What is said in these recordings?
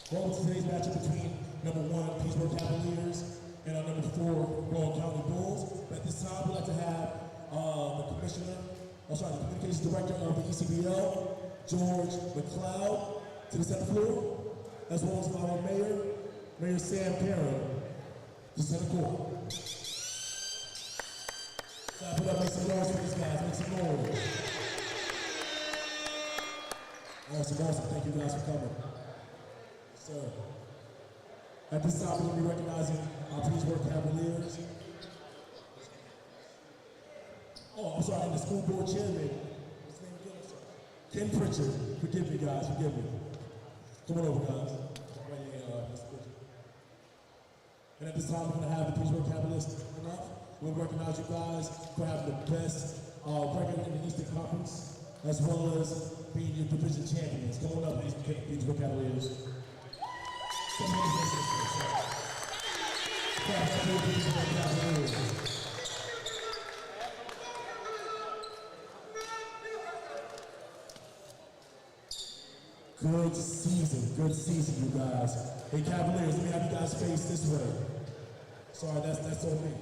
Going to today's matchup between number 1, Petersburg Cavaliers, and our number 4, Rowan County Bulls. But at this time, we'd like to have the communications director of the ECBL, George McLeod, to the center floor, as well as our Mayor Sam Perrin, to center court. Clap it up, make some noise for these guys, make some noise. Awesome, thank you guys for coming. Sir. At this time, we're going to be recognizing our Petersburg Cavaliers. Oh, I'm sorry, and the school board chairman. What's his name again? Ken Pritchard. Forgive me, guys, forgive me. Come on over, guys. And at this time, we're going to have the Petersburg Cavaliers come up. We'll recognize you guys for having the best record in the Eastern Conference, as well as being your division champions. Come on up, Petersburg Cavaliers. Good season, you guys. Hey, Cavaliers, let me have you guys face this way. Sorry, that's on me.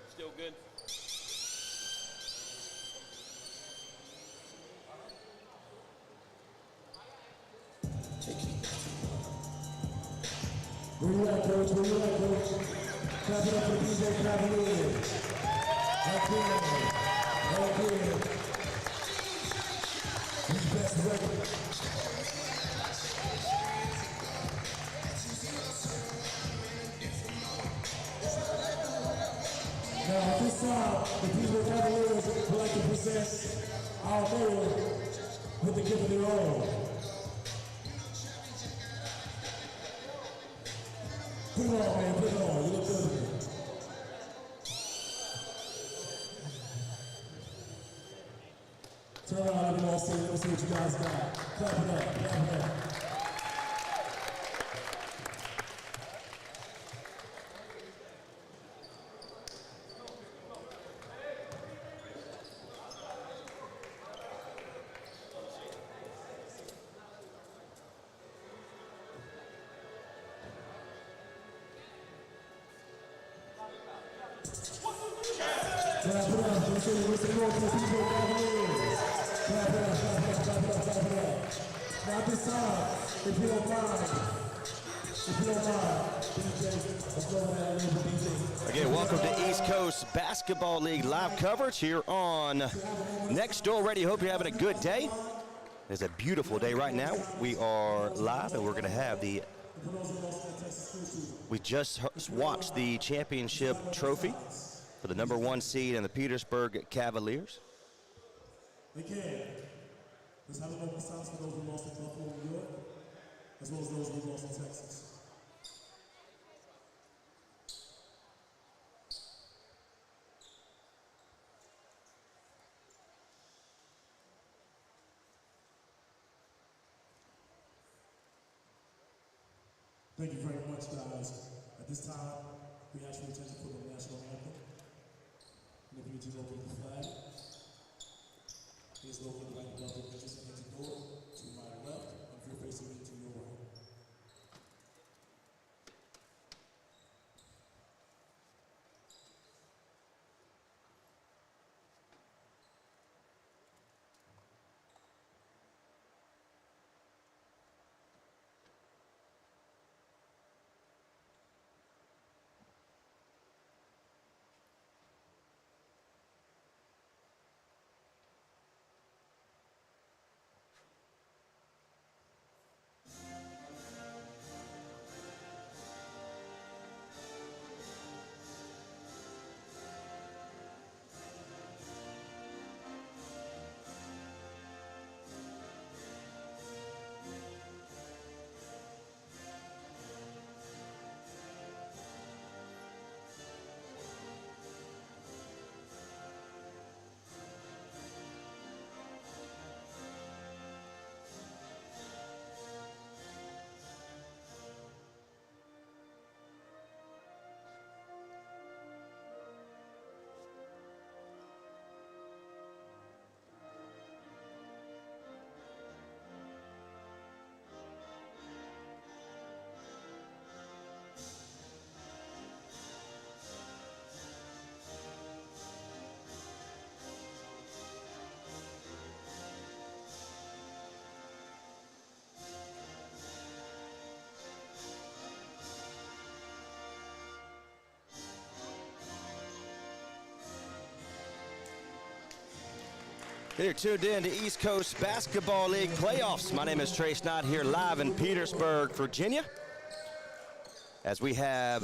Still good. Where you at, Coach? Clap it up for the DJ Cavaliers. Okay. Who's best record? Now, at this time, the Petersburg Cavaliers would like to present our mayor with the gift of their own. Put it on, man, put it on. You look good. Turn around, let me all see what you guys got. Clap it up. Now this time, if you don't mind, DJ, let's go over there, DJ. Again, welcome to East Coast Basketball League live coverage here on Next Door Radio. Hope you're having a good day. It's a beautiful day right now. We are live, and we're going to have we just watched the championship trophy for the number 1 seed and the Petersburg Cavaliers. Again, let's have a moment of silence for those who lost in Buffalo, New York, as well as those who lost in Texas. Thank you very much, guys. At this time, we ask for attention for the national anthem. And if you need to locate the flag, please locate right above the entrance and exit door to my left, and if you're facing me, to your right. You're tuned in to East Coast Basketball League playoffs. My name is Trace Knott here live in Petersburg, Virginia, as we have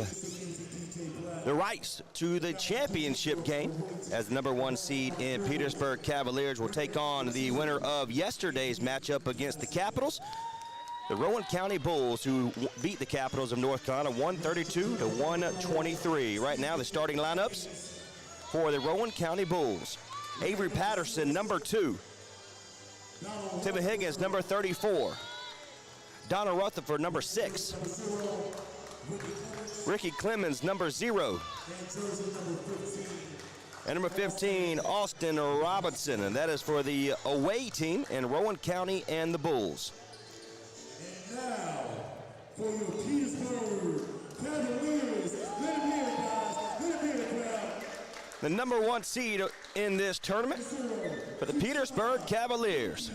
the rights to the championship game, as the #1 seed in Petersburg Cavaliers will take on the winner of yesterday's matchup against the Capitals, the Rowan County Bulls, who beat the Capitals of North Carolina 132 to 123. Right now, the starting lineups for the Rowan County Bulls: Avery Patterson, #2. Timmy Higgins, #34. Donna Rutherford, #6. Ricky Clemens, #0. And #15, Austin Robinson. And that is for the away team in Rowan County and the Bulls. And now, for your Petersburg Cavaliers, let it hear it, guys. Let it hear it, crowd. The #1 seed in this tournament for the Petersburg Cavaliers.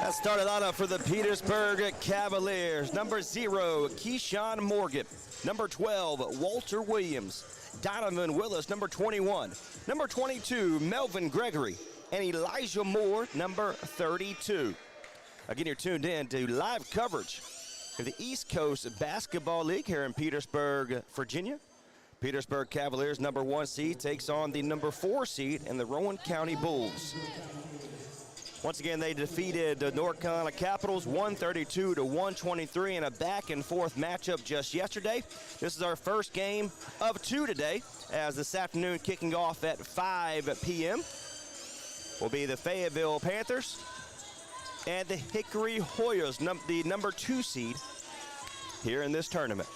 That started lineup for the Petersburg Cavaliers: #0, Keyshawn Morgan; #12, Walter Williams; Donovan Willis, #21; #22, Melvin Gregory; and Elijah Moore, #32. Again, you're tuned in to live coverage of the East Coast Basketball League here in Petersburg, Virginia. Petersburg Cavaliers, #1 seed, takes on the #4 seed and the Rowan County Bulls. Once again, they defeated the North Carolina Capitals 132 to 123 in a back-and-forth matchup just yesterday. This is our first game of 2 today, as this afternoon kicking off at 5 p.m. will be the Fayetteville Panthers and the Hickory Hoyas, the #2 seed here in this tournament.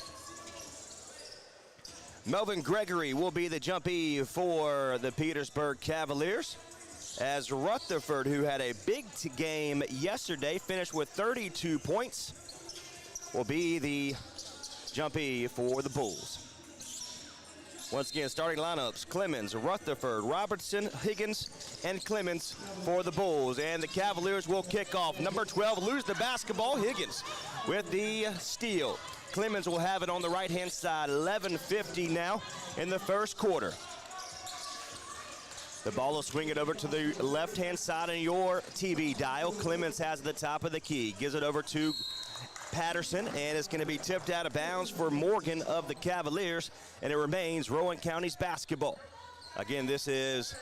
Melvin Gregory will be the jumpy for the Petersburg Cavaliers, as Rutherford, who had a big game yesterday, finished with 32 points, will be the jumpy for the Bulls. Once again, starting lineups: Clemens, Rutherford, Robertson, Higgins, and Clemens for the Bulls. And the Cavaliers will kick off. #12 lose the basketball. Higgins with the steal. Clemens will have it on the right-hand side. 11:50 now in the first quarter. The ball will swing it over to the left-hand side on your TV dial. Clemens has the top of the key. Gives it over to Patterson, and it's going to be tipped out of bounds for Morgan of the Cavaliers, and it remains Rowan County's basketball. Again, this is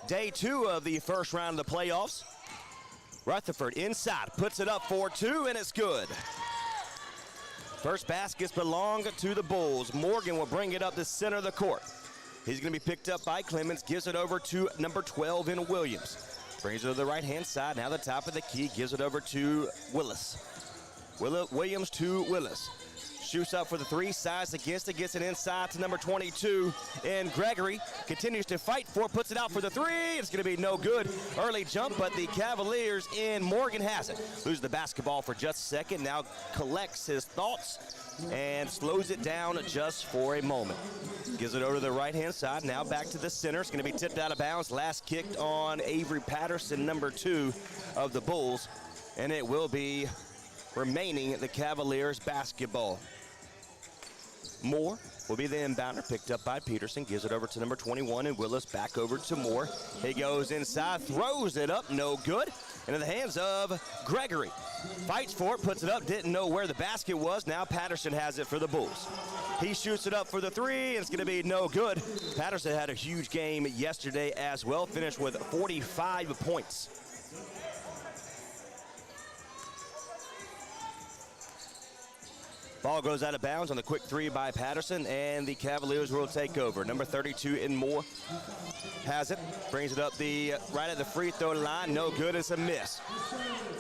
day 2 of the first round of the playoffs. Rutherford inside, puts it up for 2, and it's good. First baskets belong to the Bulls. Morgan will bring it up the center of the court. He's going to be picked up by Clemens, gives it over to #12 in Williams. Brings it to the right-hand side, now the top of the key, gives it over to Willis. Williams to Willis. Shoots up for the 3, sides against it, gets it inside to #22. And Gregory continues to fight for it, puts it out for the 3. It's going to be no good. Early jump, but the Cavaliers in Morgan has it. Loses the basketball for just a second, now collects his thoughts and slows it down just for a moment. Gives it over to the right-hand side, now back to the center. It's going to be tipped out of bounds. Last kicked on Avery Patterson, #2 of the Bulls, and it will be remaining the Cavaliers basketball. Moore will be the inbounder, picked up by Peterson, gives it over to #21, and Willis back over to Moore. He goes inside, throws it up, no good. Into the hands of Gregory. Fights for it, puts it up, didn't know where the basket was. Now Patterson has it for the Bulls. He shoots it up for the 3, and it's going to be no good. Patterson had a huge game yesterday as well, finished with 45 points. Ball goes out of bounds on the quick three by Patterson, and the Cavaliers will take over. Number 32 in Moore has it, brings it up right at the free throw line. No good, it's a miss.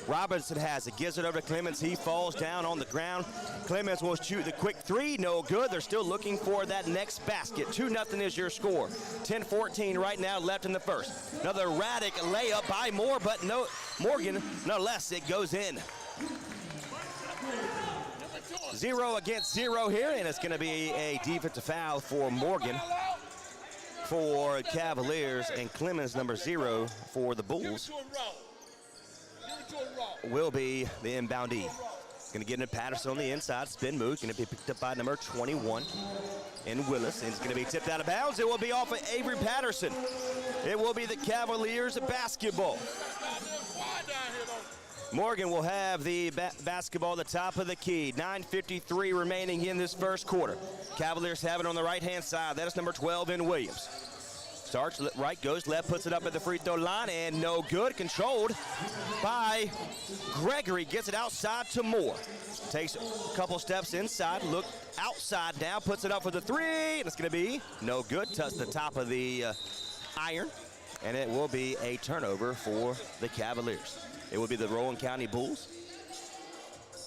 Robinson has it, gives it over to Clemens. He falls down on the ground. Clemens will shoot the quick three, no good. They're still looking for that next basket. 2-0 is your score. 10-14 right now left in the first. Another erratic layup by Moore, but no, Morgan, nonetheless, it goes in. 0 against 0 here, and it's going to be a defensive foul for Morgan for Cavaliers, and Clemens, number 0 for the Bulls, will be the inboundee. Going to get into Patterson on the inside, spin move, going to be picked up by number 21 in Willis, and it's going to be tipped out of bounds. It will be off of Avery Patterson. It will be the Cavaliers basketball. Morgan will have the basketball at the top of the key. 9:53 remaining in this first quarter. Cavaliers have it on the right-hand side. That is number 12 in Williams. Starts right, goes left, puts it up at the free throw line, and no good. Controlled by Gregory. Gets it outside to Moore. Takes a couple steps inside, look outside now, puts it up for the three, and it's going to be no good. Touch the top of the iron, and it will be a turnover for the Cavaliers. It will be the Rowan County Bulls.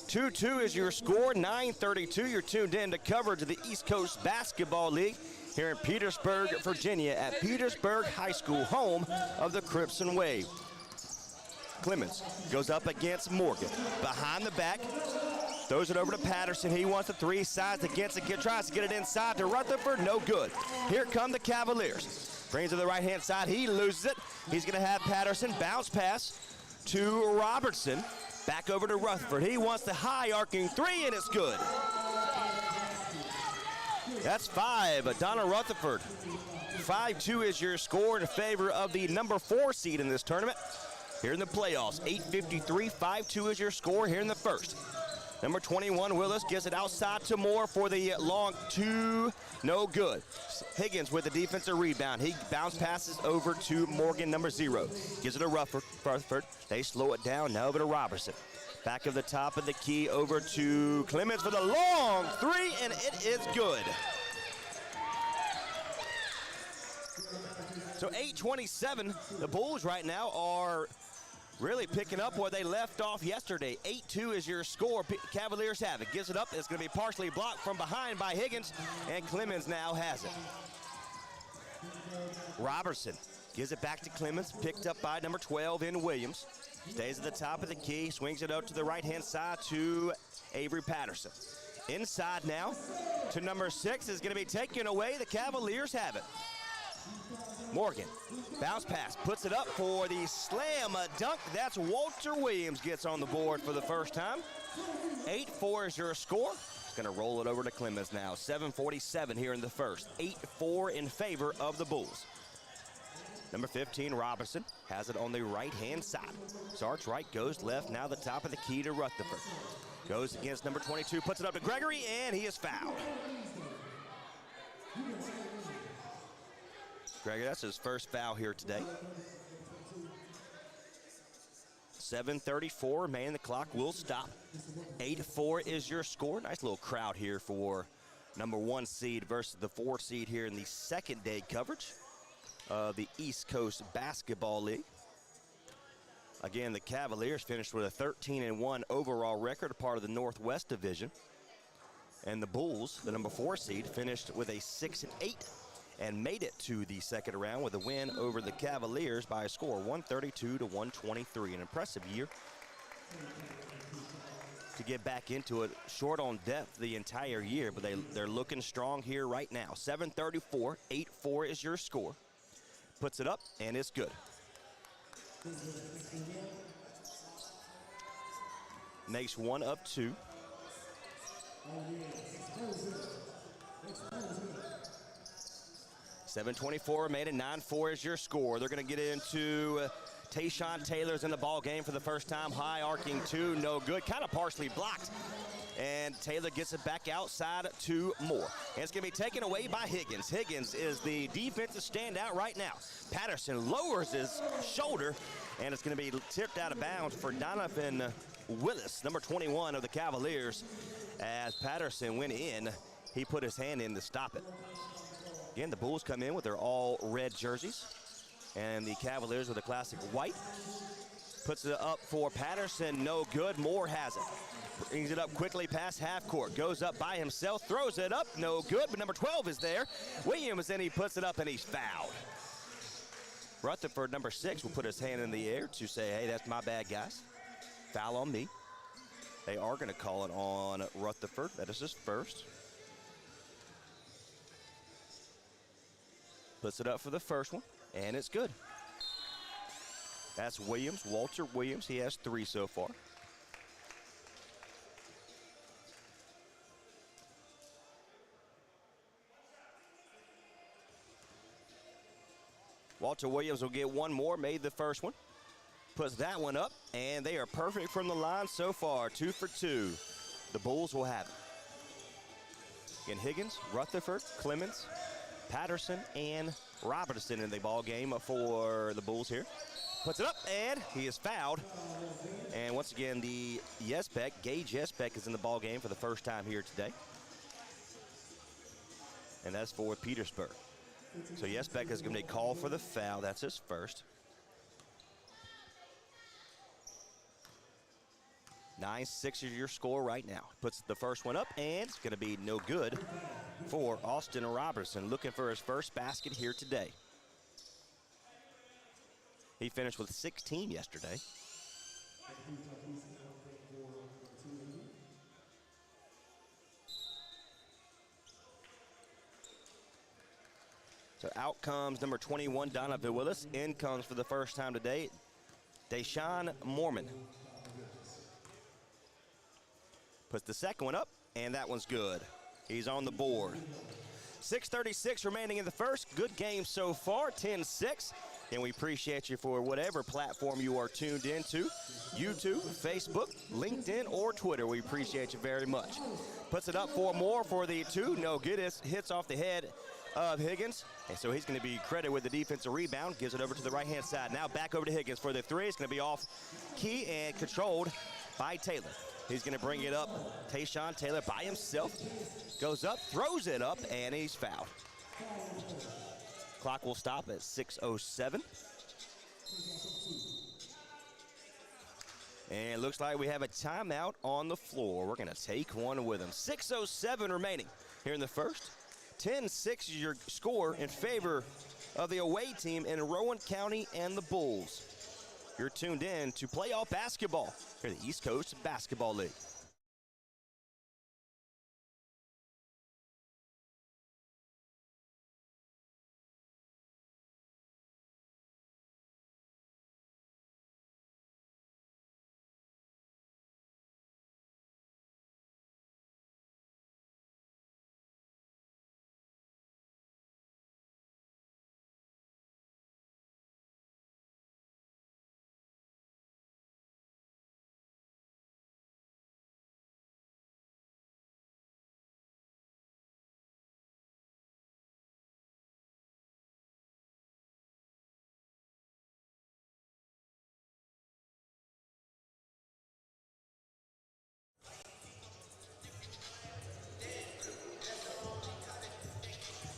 2-2 is your score, 9:32. You're tuned in to coverage of the East Coast Basketball League here in Petersburg, Virginia, at Petersburg High School, home of the Crimson Wave. Clemens goes up against Morgan. Behind the back, throws it over to Patterson. He wants the three, sides against it, tries to get it inside to Rutherford, no good. Here come the Cavaliers. Brings it to the right-hand side, he loses it. He's gonna have Patterson bounce pass to Robertson. Back over to Rutherford. He wants the high arcing three, and it's good. That's 5. Donna Rutherford. 5-2 is your score in favor of the number 4 seed in this tournament here in the playoffs. 8:53, 5-2 is your score here in the first. Number 21, Willis, gives it outside to Moore for the long two. No good. Higgins with the defensive rebound. He bounce passes over to Morgan, number 0. Gives it to Rutherford. They slow it down. Now over to Robertson. Back of the top of the key over to Clemens for the long three, and it is good. So 8:27, the Bulls right now are really picking up where they left off yesterday. 8-2 is your score. Cavaliers have it. Gives it up. It's going to be partially blocked from behind by Higgins, and Clemens now has it. Robertson gives it back to Clemens, picked up by number 12 in Williams. Stays at the top of the key, swings it out to the right-hand side to Avery Patterson. Inside now to number 6 is going to be taken away. The Cavaliers have it. Morgan, bounce pass, puts it up for the slam dunk. That's Walter Williams gets on the board for the first time. 8-4 is your score. It's going to roll it over to Clemens now. 7:47 here in the first. 8-4 in favor of the Bulls. Number 15, Robinson, has it on the right-hand side. Starts right, goes left, now the top of the key to Rutherford. Goes against number 22, puts it up to Gregory, and he is fouled. Gregory, that's his first foul here today. 7:34 remaining, the clock will stop. 8-4 is your score. Nice little crowd here for number 1 seed versus the 4 seed here in the second day coverage of the East Coast Basketball League. Again, the Cavaliers finished with a 13-1 overall record, a part of the Northwest Division. And the Bulls, the number 4 seed, finished with a 6-8 and made it to the second round with a win over the Cavaliers by a score 132-123. An impressive year to get back into it. Short on depth the entire year, but they're looking strong here right now. 7:34, 8-4 is your score. Puts it up, and it's good. Makes 1 of 2. $7:24 remaining, 9-4 is your score. They're going to get into Tayshawn Taylor's in the ball game for the first time. High arcing 2, no good. Kind of partially blocked. And Taylor gets it back outside to Moore. And it's going to be taken away by Higgins. Higgins is the defensive standout right now. Patterson lowers his shoulder, and it's going to be tipped out of bounds for Donovan Willis, number 21 of the Cavaliers. As Patterson went in, he put his hand in to stop it. Again, the Bulls come in with their all-red jerseys, and the Cavaliers with a classic white. Puts it up for Patterson, no good. Moore has it. Brings it up quickly past half court. Goes up by himself, throws it up, no good, but number 12 is there. Williams, and he puts it up, and he's fouled. Rutherford, number 6, will put his hand in the air to say, hey, that's my bad, guys. Foul on me. They are going to call it on Rutherford. That is his first. Puts it up for the first one, and it's good. That's Williams, Walter Williams. He has 3 so far. Walter Williams will get one more, made the first one. Puts that one up, and they are perfect from the line so far, 2 for 2. The Bulls will have it. Again, Higgins, Rutherford, Clemens, Patterson, and Robertson in the ball game for the Bulls here. Puts it up, and he is fouled. And once again, the Gage Yesbeck is in the ball game for the first time here today. And that's for Petersburg. So Yesbeck is going to be called for the foul. That's his first. 9-6 is your score right now. Puts the first one up, and it's going to be no good for Austin Robertson, looking for his first basket here today. He finished with 16 yesterday. So out comes number 21, Donovan Willis. In comes for the first time today, Deshaun Mormon. Puts the second one up, and that one's good. He's on the board. 6:36 remaining in the first. Good game so far, 10-6. And we appreciate you for whatever platform you are tuned into, YouTube, Facebook, LinkedIn, or Twitter. We appreciate you very much. Puts it up for more for the 2. No good. It hits off the head of Higgins. And so he's going to be credited with the defensive rebound. Gives it over to the right-hand side. Now back over to Higgins for the 3. It's going to be off key and controlled by Taylor. He's going to bring it up. Tayshawn Taylor by himself. Goes up, throws it up, and he's fouled. Clock will stop at 6:07. And it looks like we have a timeout on the floor. We're going to take one with him. 6:07 remaining here in the first. 10-6 is your score in favor of the away team in Rowan County and the Bulls. You're tuned in to playoff basketball here at the East Coast Basketball League.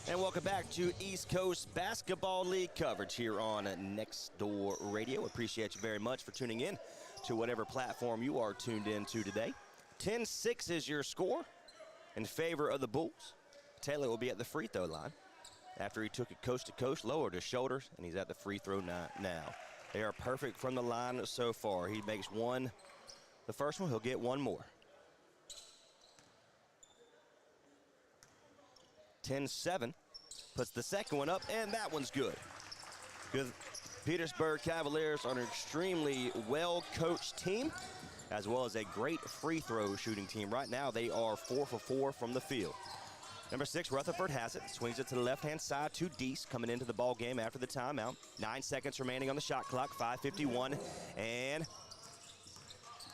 And welcome back to East Coast Basketball League coverage here on Next Door Radio. Appreciate you very much for tuning in to whatever platform you are tuned in to today. 10-6 is your score in favor of the Bulls. Taylor will be at the free throw line after he took it coast to coast, lowered his shoulders, and he's at the free throw line now. They are perfect from the line so far. He makes one, the first one, he'll get one more. 10-7, puts the second one up, and that one's good. Good. Petersburg Cavaliers are an extremely well-coached team, as well as a great free throw shooting team. Right now, they are 4 for 4 from the field. Number 6, Rutherford has it, swings it to the left-hand side to Deese, coming into the ball game after the timeout. 9 seconds remaining on the shot clock, 5:51, and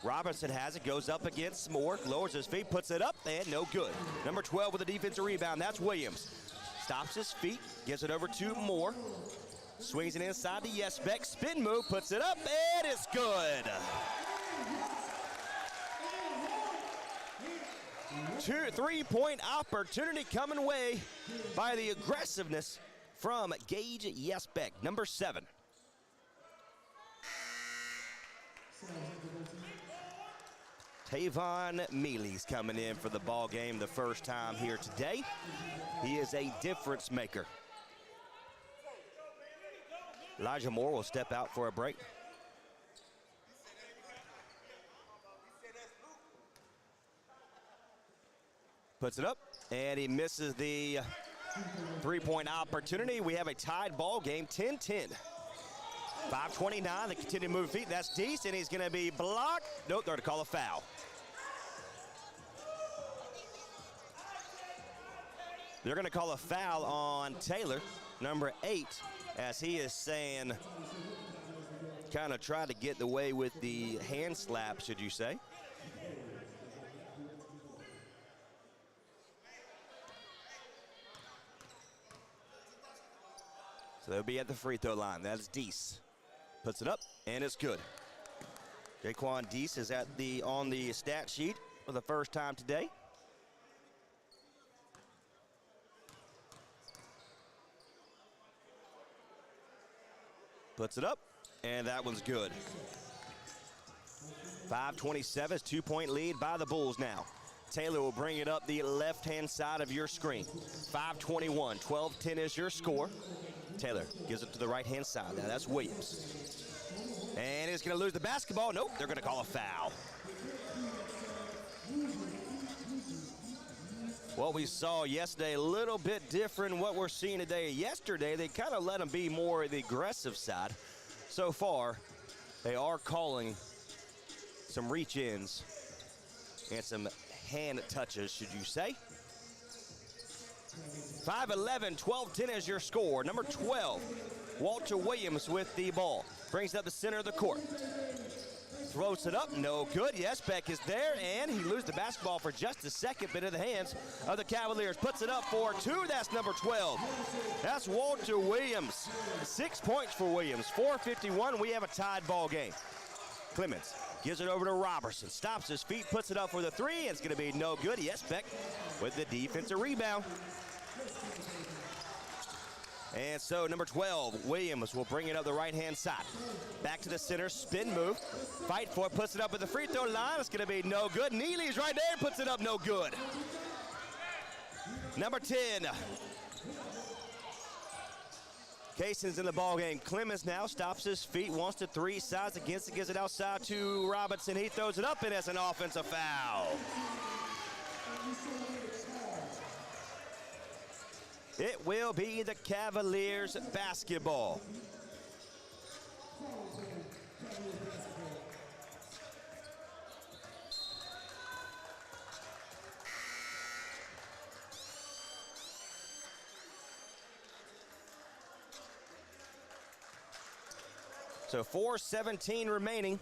Robertson has it, goes up against Moore, lowers his feet, puts it up, and no good. Number 12 with a defensive rebound, that's Williams. Stops his feet, gives it over to Moore. Swings it inside to Yesbeck, spin move, puts it up, and it's good. Three-point opportunity coming away by the aggressiveness from Gage Yesbeck, number 7. Tavon Mealy's coming in for the ball game the first time here today. He is a difference maker. Elijah Moore will step out for a break. Puts it up, and he misses the three-point opportunity. We have a tied ball game, 10-10. 5:29, they continue to move feet. That's Deese, and he's going to be blocked. Nope, they're to call a foul. They're going to call a foul on Taylor, number 8, as he is saying, kind of tried to get away with the hand slap, should you say. So they'll be at the free throw line. That's Deese. Puts it up, and it's good. Jaquan Deese is on the stat sheet for the first time today. Puts it up, and that one's good. 5:27, 2-point lead by the Bulls now. Taylor will bring it up the left-hand side of your screen. 5:21, 12-10 is your score. Taylor gives it to the right-hand side. Now that's Williams. And he's going to lose the basketball. Nope, they're going to call a foul. What we saw yesterday, a little bit different what we're seeing today. Yesterday, they kind of let them be more the aggressive side. So far, they are calling some reach-ins and some hand touches, should you say. 5:11, 12-10 is your score. Number 12, Walter Williams with the ball. Brings it up the center of the court. Throws it up, no good. Yesbeck is there, and he loses the basketball for just a second, but in the hands of the Cavaliers. Puts it up for 2, that's number 12. That's Walter Williams. 6 points for Williams. 4:51, we have a tied ball game. Clemens gives it over to Robertson. Stops his feet, puts it up for the 3, and it's going to be no good. Yesbeck with the defensive rebound. And so number 12, Williams, will bring it up the right-hand side. Back to the center, spin move. Fight for it, puts it up at the free throw line. It's going to be no good. Neely's right there, puts it up, no good. Number 10. Cason's in the ball game. Clemens now stops his feet, wants to 3, sides against it, gives it outside to Robinson. He throws it up, and it's an offensive foul. It will be the Cavaliers basketball. So 4:17 remaining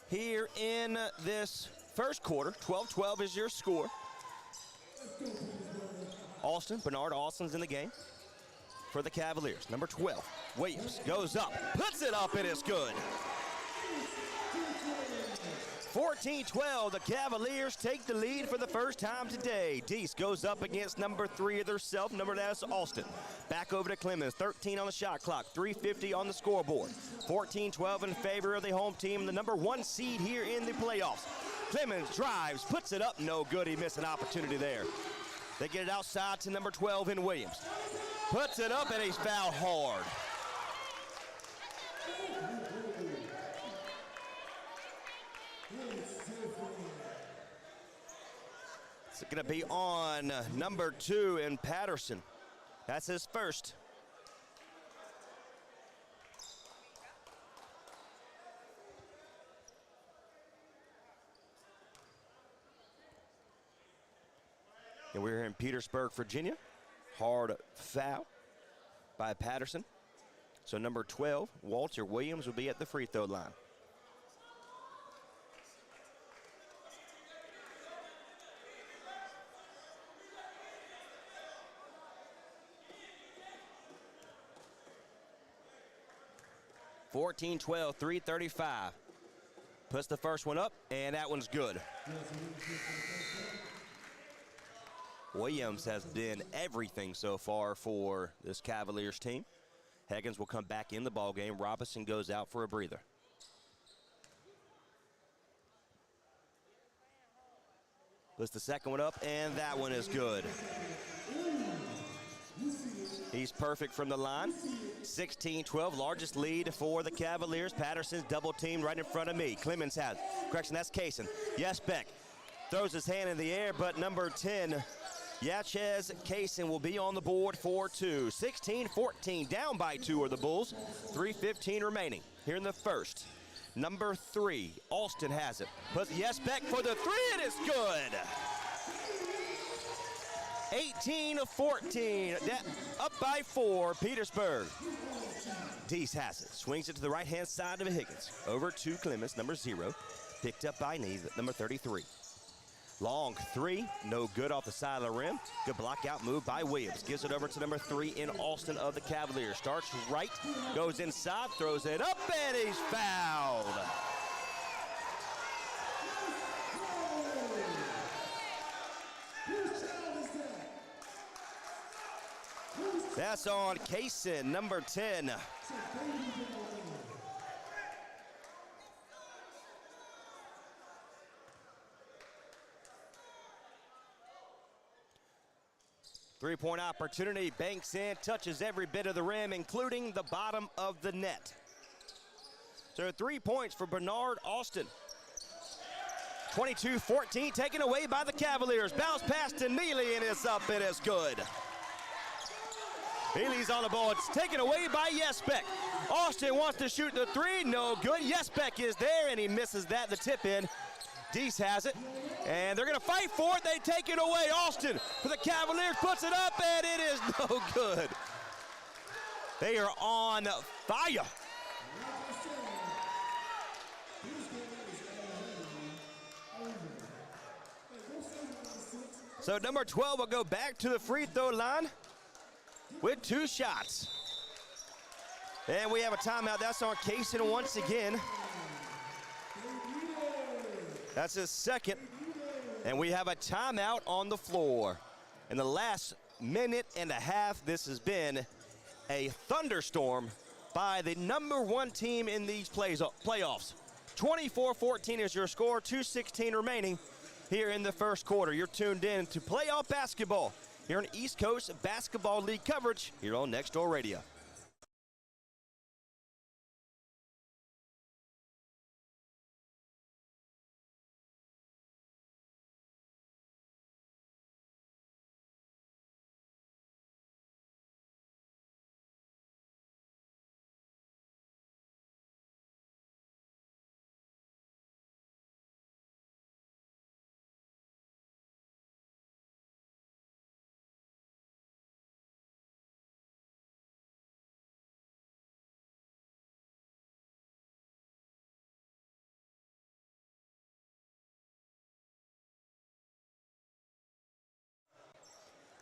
here in this first quarter. 12-12 is your score. Bernard Alston's in the game for the Cavaliers. Number 12, Williams goes up, puts it up, and it's good. 14-12, the Cavaliers take the lead for the first time today. Deese goes up against number 3 of theirself, that's Alston. Back over to Clemens, 13 on the shot clock, 3:50 on the scoreboard. 14-12 in favor of the home team, the number 1 seed here in the playoffs. Clemens drives, puts it up, no good. He missed an opportunity there. They get it outside to number 12 in Williams. Puts it up, and he's fouled hard. It's going to be on number 2 in Patterson. That's his first. And we're here in Petersburg, Virginia. Hard foul by Patterson. So number 12, Walter Williams, will be at the free throw line. (14-12), 3:35. Puts the first one up, and that one's good. Williams has been everything so far for this Cavaliers team. Higgins will come back in the ballgame. Robinson goes out for a breather. Puts the second one up, and that one is good. He's perfect from the line. 16-12, largest lead for the Cavaliers. Patterson's double teamed right in front of me. Clemens has, correction, that's Kaysen. Yes, Beck throws his hand in the air, but number 10, Yachez Kaysen will be on the board for two. 16-14, down by 2 are the Bulls. 3:15 remaining here in the first. Number 3, Alston has it. Puts yes, Beck for the 3, it is good. 18-14, up by 4, Petersburg. Deese has it, swings it to the right-hand side of Higgins. Over to Clemens, number 0, picked up by Nees, number 33. Long 3, no good off the side of the rim. Good block-out move by Williams. Gives it over to number 3 in Alston of the Cavaliers. Starts right, goes inside, throws it up, and he's fouled. That's on Kaysen, number 10. Three-point opportunity, banks in, touches every bit of the rim, including the bottom of the net. So 3 points for Bernard Alston. 22-14, taken away by the Cavaliers. Bounce pass to Neely, and it's up, and it's good. Neely's on the ball, it's taken away by Yespek. Alston wants to shoot the 3, no good. Yespek is there, and he misses that, the tip in. Deese has it, and they're gonna fight for it. They take it away. Alston for the Cavaliers puts it up, and it is no good. They are on fire. So number 12 will go back to the free throw line with 2 shots. And we have a timeout. That's on Kaysen once again. That's his second, and we have a timeout on the floor. In the last minute and a half, this has been a thunderstorm by the number 1 team in these playoffs. 24-14 is your score, 2:16 remaining here in the first quarter. You're tuned in to playoff basketball here on East Coast Basketball League coverage here on Next Door Radio.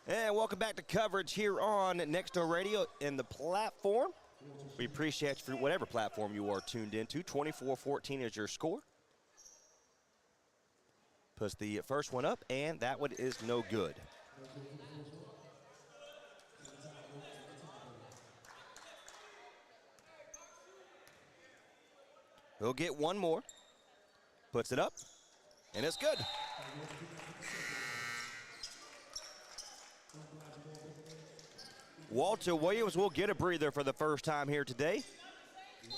And welcome back to coverage here on Next Door Radio in the platform. We appreciate you for whatever platform you are tuned into. 24-14 is your score. Puts the first one up, and that one is no good. He'll get one more. Puts it up, and it's good. Walter Williams will get a breather for the first time here today.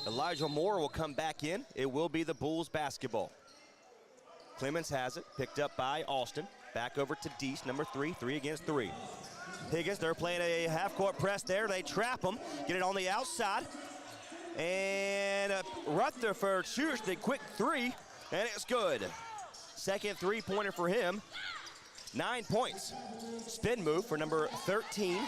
Elijah Moore will come back in. It will be the Bulls basketball. Clemens has it, picked up by Alston. Back over to Deese, number 3, 3 against 3. Higgins, they're playing a half-court press there. They trap him, get it on the outside. And Rutherford shoots the quick 3, and it's good. Second three-pointer for him. 9 points. Spin move for number 13.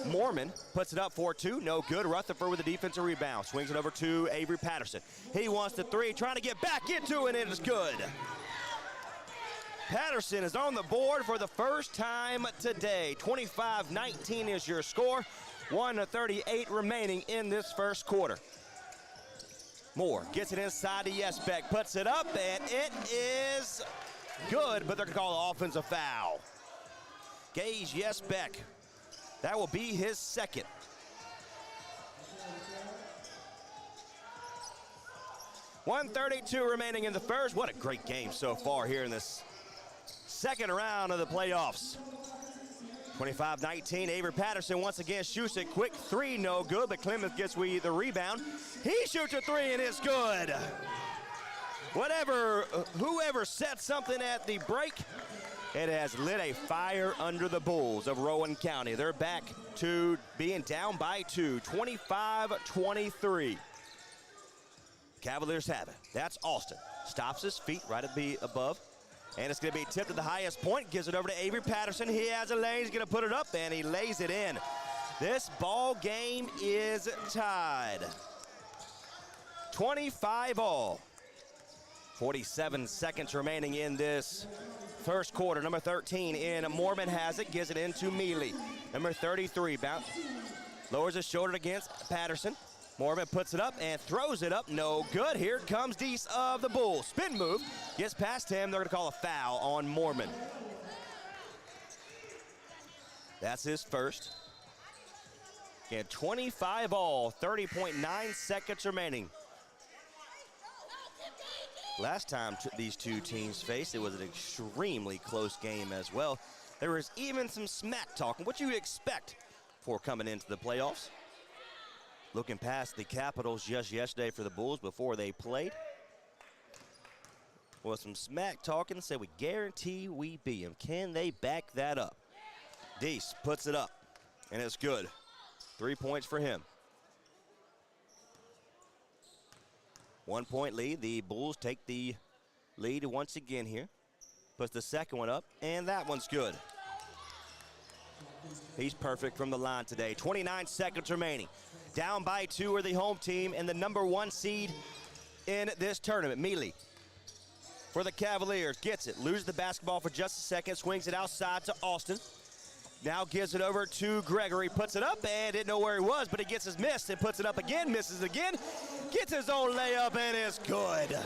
Mormon puts it up for 2. No good. Rutherford with a defensive rebound. Swings it over to Avery Patterson. He wants the 3, trying to get back into it, and it is good. Patterson is on the board for the first time today. 25-19 is your score. 1:38 remaining in this first quarter. Moore gets it inside to Yespek, puts it up, and it is good, but they're going to call an offensive foul. Gage Yesbeck. That will be his second. .132 remaining in the first. What a great game so far here in this second round of the playoffs. 25-19, Avery Patterson once again shoots it quick. Three, no good, but Clemens gets the rebound. He shoots a three and it's good. Whoever set something at the break, it has lit a fire under the Bulls of Rowan County. They're back to being down by 2, 25-23. Cavaliers have it. That's Austin. Stops his feet right at the above. And it's going to be tipped to the highest point. Gives it over to Avery Patterson. He has a lane. He's going to put it up, and he lays it in. This ball game is tied. 25-all. 47 seconds remaining in this first quarter. Number 13 in Mormon has it. Gives it into Mealy. Number 33 lowers his shoulder against Patterson. Mormon puts it up and throws it up. No good. Here comes Deese of the Bulls. Spin move. Gets past him. They're going to call a foul on Mormon. That's his first. Again, 25-all. 30.9 seconds remaining. Last time these two teams faced, it was an extremely close game as well. There was even some smack talking. What you expect for coming into the playoffs? Looking past the Capitals just yesterday for the Bulls before they played. Well, some smack talking, said we guarantee we beat them. Can they back that up? Deese puts it up, and it's good. 3 points for him. 1 point lead. The Bulls take the lead once again here. Puts the second one up, and that one's good. He's perfect from the line today. 29 seconds remaining. Down by 2 are the home team and the number 1 seed in this tournament. Mealy for the Cavaliers gets it. Loses the basketball for just a second. Swings it outside to Austin. Now gives it over to Gregory. Puts it up and didn't know where he was, but he gets his miss and puts it up again. Misses again. Gets his own layup and it's good.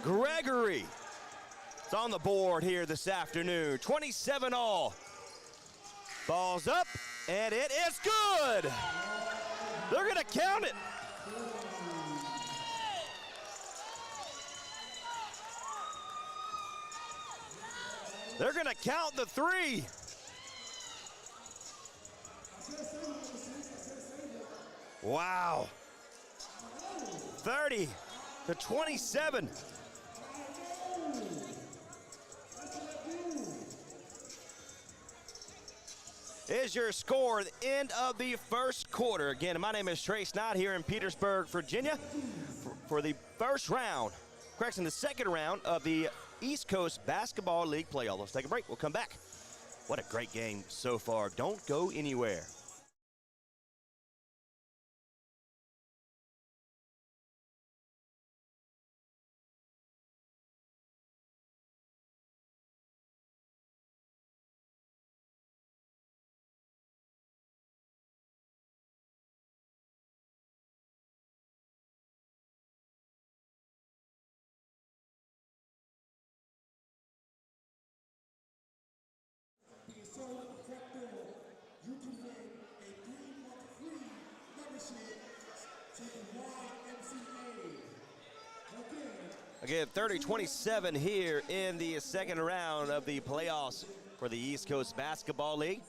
Gregory is on the board here this afternoon. 27-all. Ball's up, and it is good. They're going to count it. They're going to count the three. Wow. 30-27. Is your score at the end of the first quarter. Again, my name is Trey Snott here in Petersburg, Virginia for the first round, correction, the second round of the East Coast Basketball League playoff. Let's take a break. We'll come back. What a great game so far. Don't go anywhere. You can win a 3-month free membership to the YMCA. Again, 30-27 here in the second round of the playoffs for the East Coast Basketball League.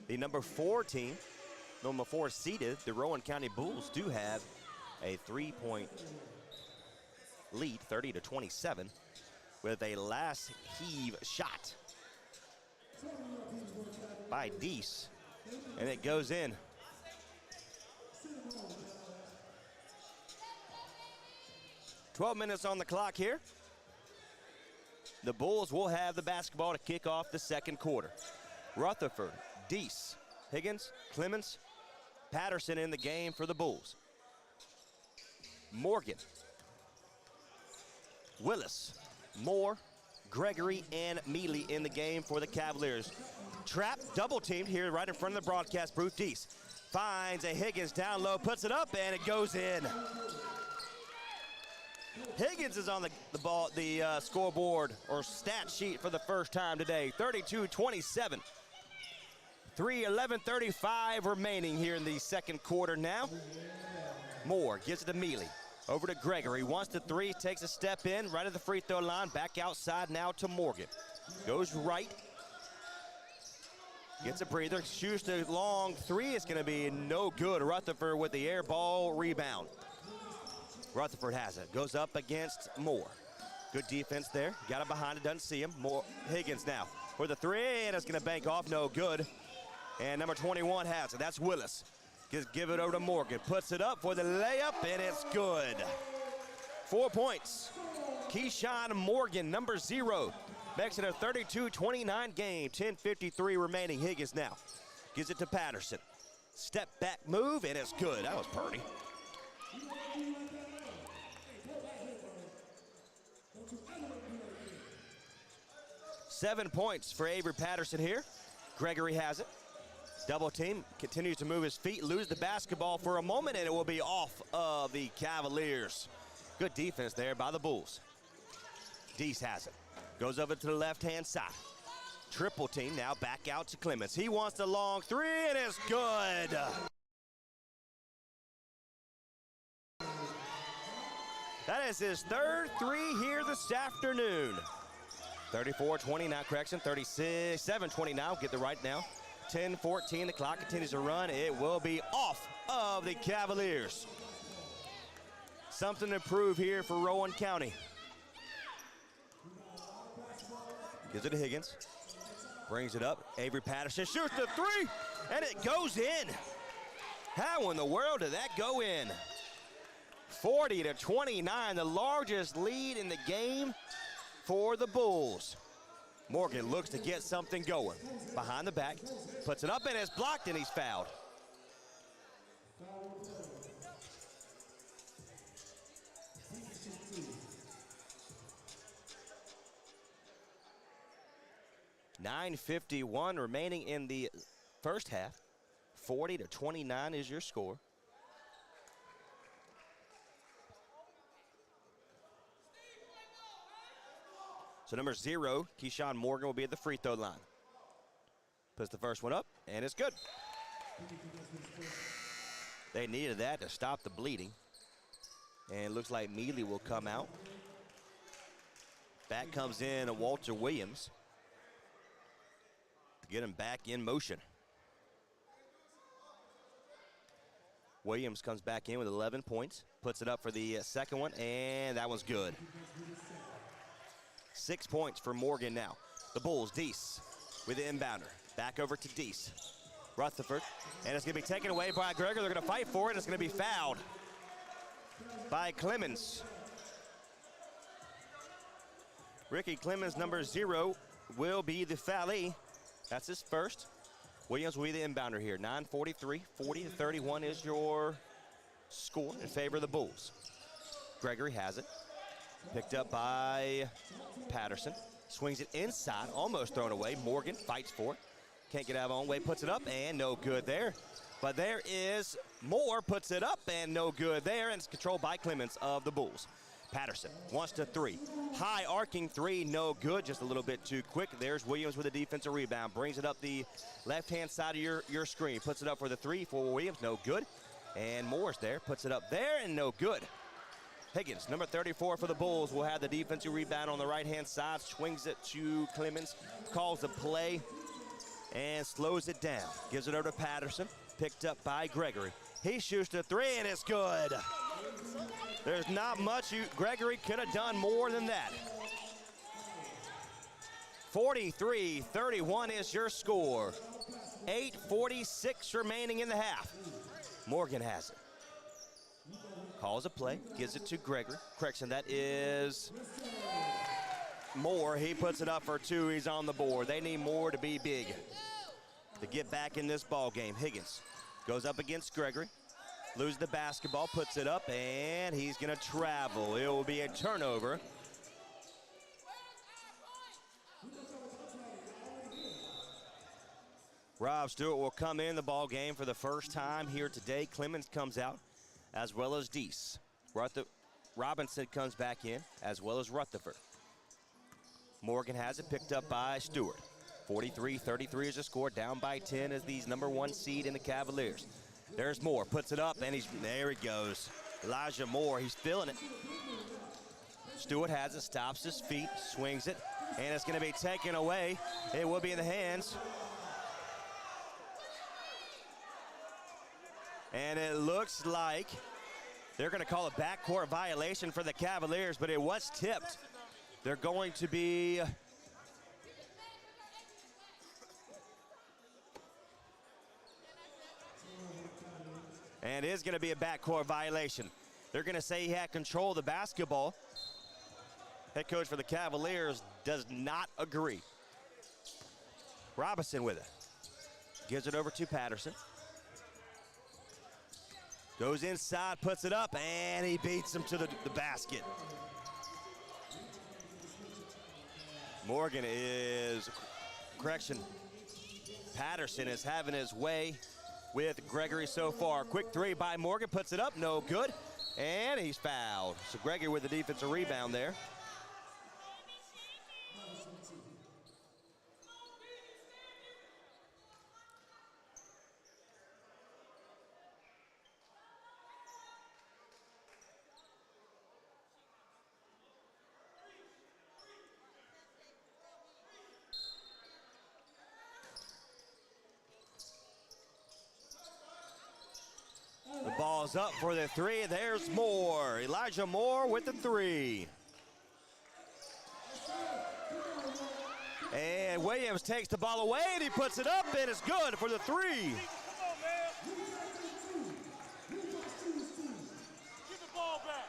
The number 4 team, number 4 seeded, the Rowan County Bulls, do have a 3-point lead, 30-27, with a last heave shot by Deese, and it goes in. "12 minutes on the clock here. The Bulls will have the basketball to kick off the second quarter. Rutherford, Deese, Higgins, Clemens, Patterson in the game for the Bulls. Morgan, Willis, Moore, Gregory, and Mealy in the game for the Cavaliers. Trap, double teamed here right in front of the broadcast booth. Deese finds a Higgins down low, puts it up, and it goes in. Higgins is on the scoreboard or stat sheet for the first time today. 32-27. 3:11:35 remaining here in the second quarter now. Moore gives it to Mealy. Over to Gregory. Wants the three, takes a step in, right at the free throw line. Back outside now to Morgan. Goes right. Gets a breather. Shoots the long three. It's going to be no good. Rutherford with the air ball rebound. Rutherford has it. Goes up against Moore. Good defense there. Got it behind it. Doesn't see him. Moore. Higgins now for the three, and it's going to bank off. No good. And number 21 has it. That's Willis. Just give it over to Morgan. Puts it up for the layup, and it's good. 4 points. Keyshawn Morgan, number 0. Makes it a 32-29 game. 10:53 remaining. Higgins now gives it to Patterson. Step back move, and it's good. That was pretty. Seven points for Avery Patterson here. Gregory has it. Double team, continues to move his feet, lose the basketball for a moment, and it will be off of the Cavaliers. Good defense there by the Bulls. Deese has it. Goes over to the left-hand side. Triple team now back out to Clemens. He wants the long three, and it's good. That is his third three here this afternoon. 34-29, correction, 37-29, get the right now. 10-14, the clock continues to run. It will be off of the Cavaliers. Something to prove here for Rowan County. Gives it to Higgins. Brings it up. Avery Patterson shoots the three, and it goes in. How in the world did that go in? 40-29, the largest lead in the game for the Bulls. Morgan looks to get something going. Behind the back, puts it up, and it's blocked, and he's fouled. .951 remaining in the first half. 40-29 is your score. So number 0, Keyshawn Morgan, will be at the free throw line. Puts the first one up, and it's good. They needed that to stop the bleeding. And it looks like Mealy will come out. Back comes in Walter Williams to get him back in motion. Williams comes back in with 11 points, puts it up for the second one, and that one's good. 6 points for Morgan now. The Bulls, Deese with the inbounder. Back over to Deese. Rutherford, and it's going to be taken away by Greger. They're going to fight for it. It's going to be fouled by Clemens. Ricky Clemens, number 0, will be the foulee. That's his first. Williams will be the inbounder here. 9:43, 40-31 is your score in favor of the Bulls. Gregory has it. Picked up by Patterson. Swings it inside, almost thrown away. Morgan fights for it. Can't get out of his own way, puts it up, and no good there. But there is Moore, puts it up, and no good there, and it's controlled by Clemens of the Bulls. Patterson wants to three. High arcing three, no good, just a little bit too quick. There's Williams with a defensive rebound. Brings it up the left-hand side of your screen. Puts it up for the three for Williams, no good. And Moore's there, puts it up there, and no good. Higgins, number 34 for the Bulls, will have the defensive rebound on the right-hand side. Swings it to Clemens, calls the play, and slows it down. Gives it over to Patterson, picked up by Gregory. He shoots the three, and it's good. There's not much Gregory could have done more than that. 43-31 is your score. 8:46 remaining in the half. Morgan has it. Calls a play, gives it to Gregory. Correction, that is Moore. He puts it up for two. He's on the board. They need Moore to be big to get back in this ball game. Higgins goes up against Gregory. Loses the basketball, puts it up, and he's going to travel. It will be a turnover. Rob Stewart will come in the ball game for the first time here today. Clemens comes out, as well as Deese. Robinson comes back in, as well as Rutherford. Morgan has it picked up by Stewart. 43-33 is the score, down by 10 as the #1 seed in the Cavaliers. There's Moore, puts it up, and there he goes. Elijah Moore, he's feeling it. Stewart has it, stops his feet, swings it, and it's going to be taken away. It will be in the hands. And it looks like they're going to call a backcourt violation for the Cavaliers, but it was tipped. They're going to be... And it is going to be a backcourt violation. They're going to say he had control of the basketball. Head coach for the Cavaliers does not agree. Robinson with it. Gives it over to Patterson. Goes inside, puts it up, and he beats him to the basket. Morgan is, Patterson is having his way with Gregory so far. Quick three by Morgan, puts it up, no good, and he's fouled. So Gregory with the defensive rebound there. The ball's up for the three. There's Moore. Elijah Moore with the three. And Williams takes the ball away, and he puts it up, and it's good for the three. Come on, man. Give the ball back.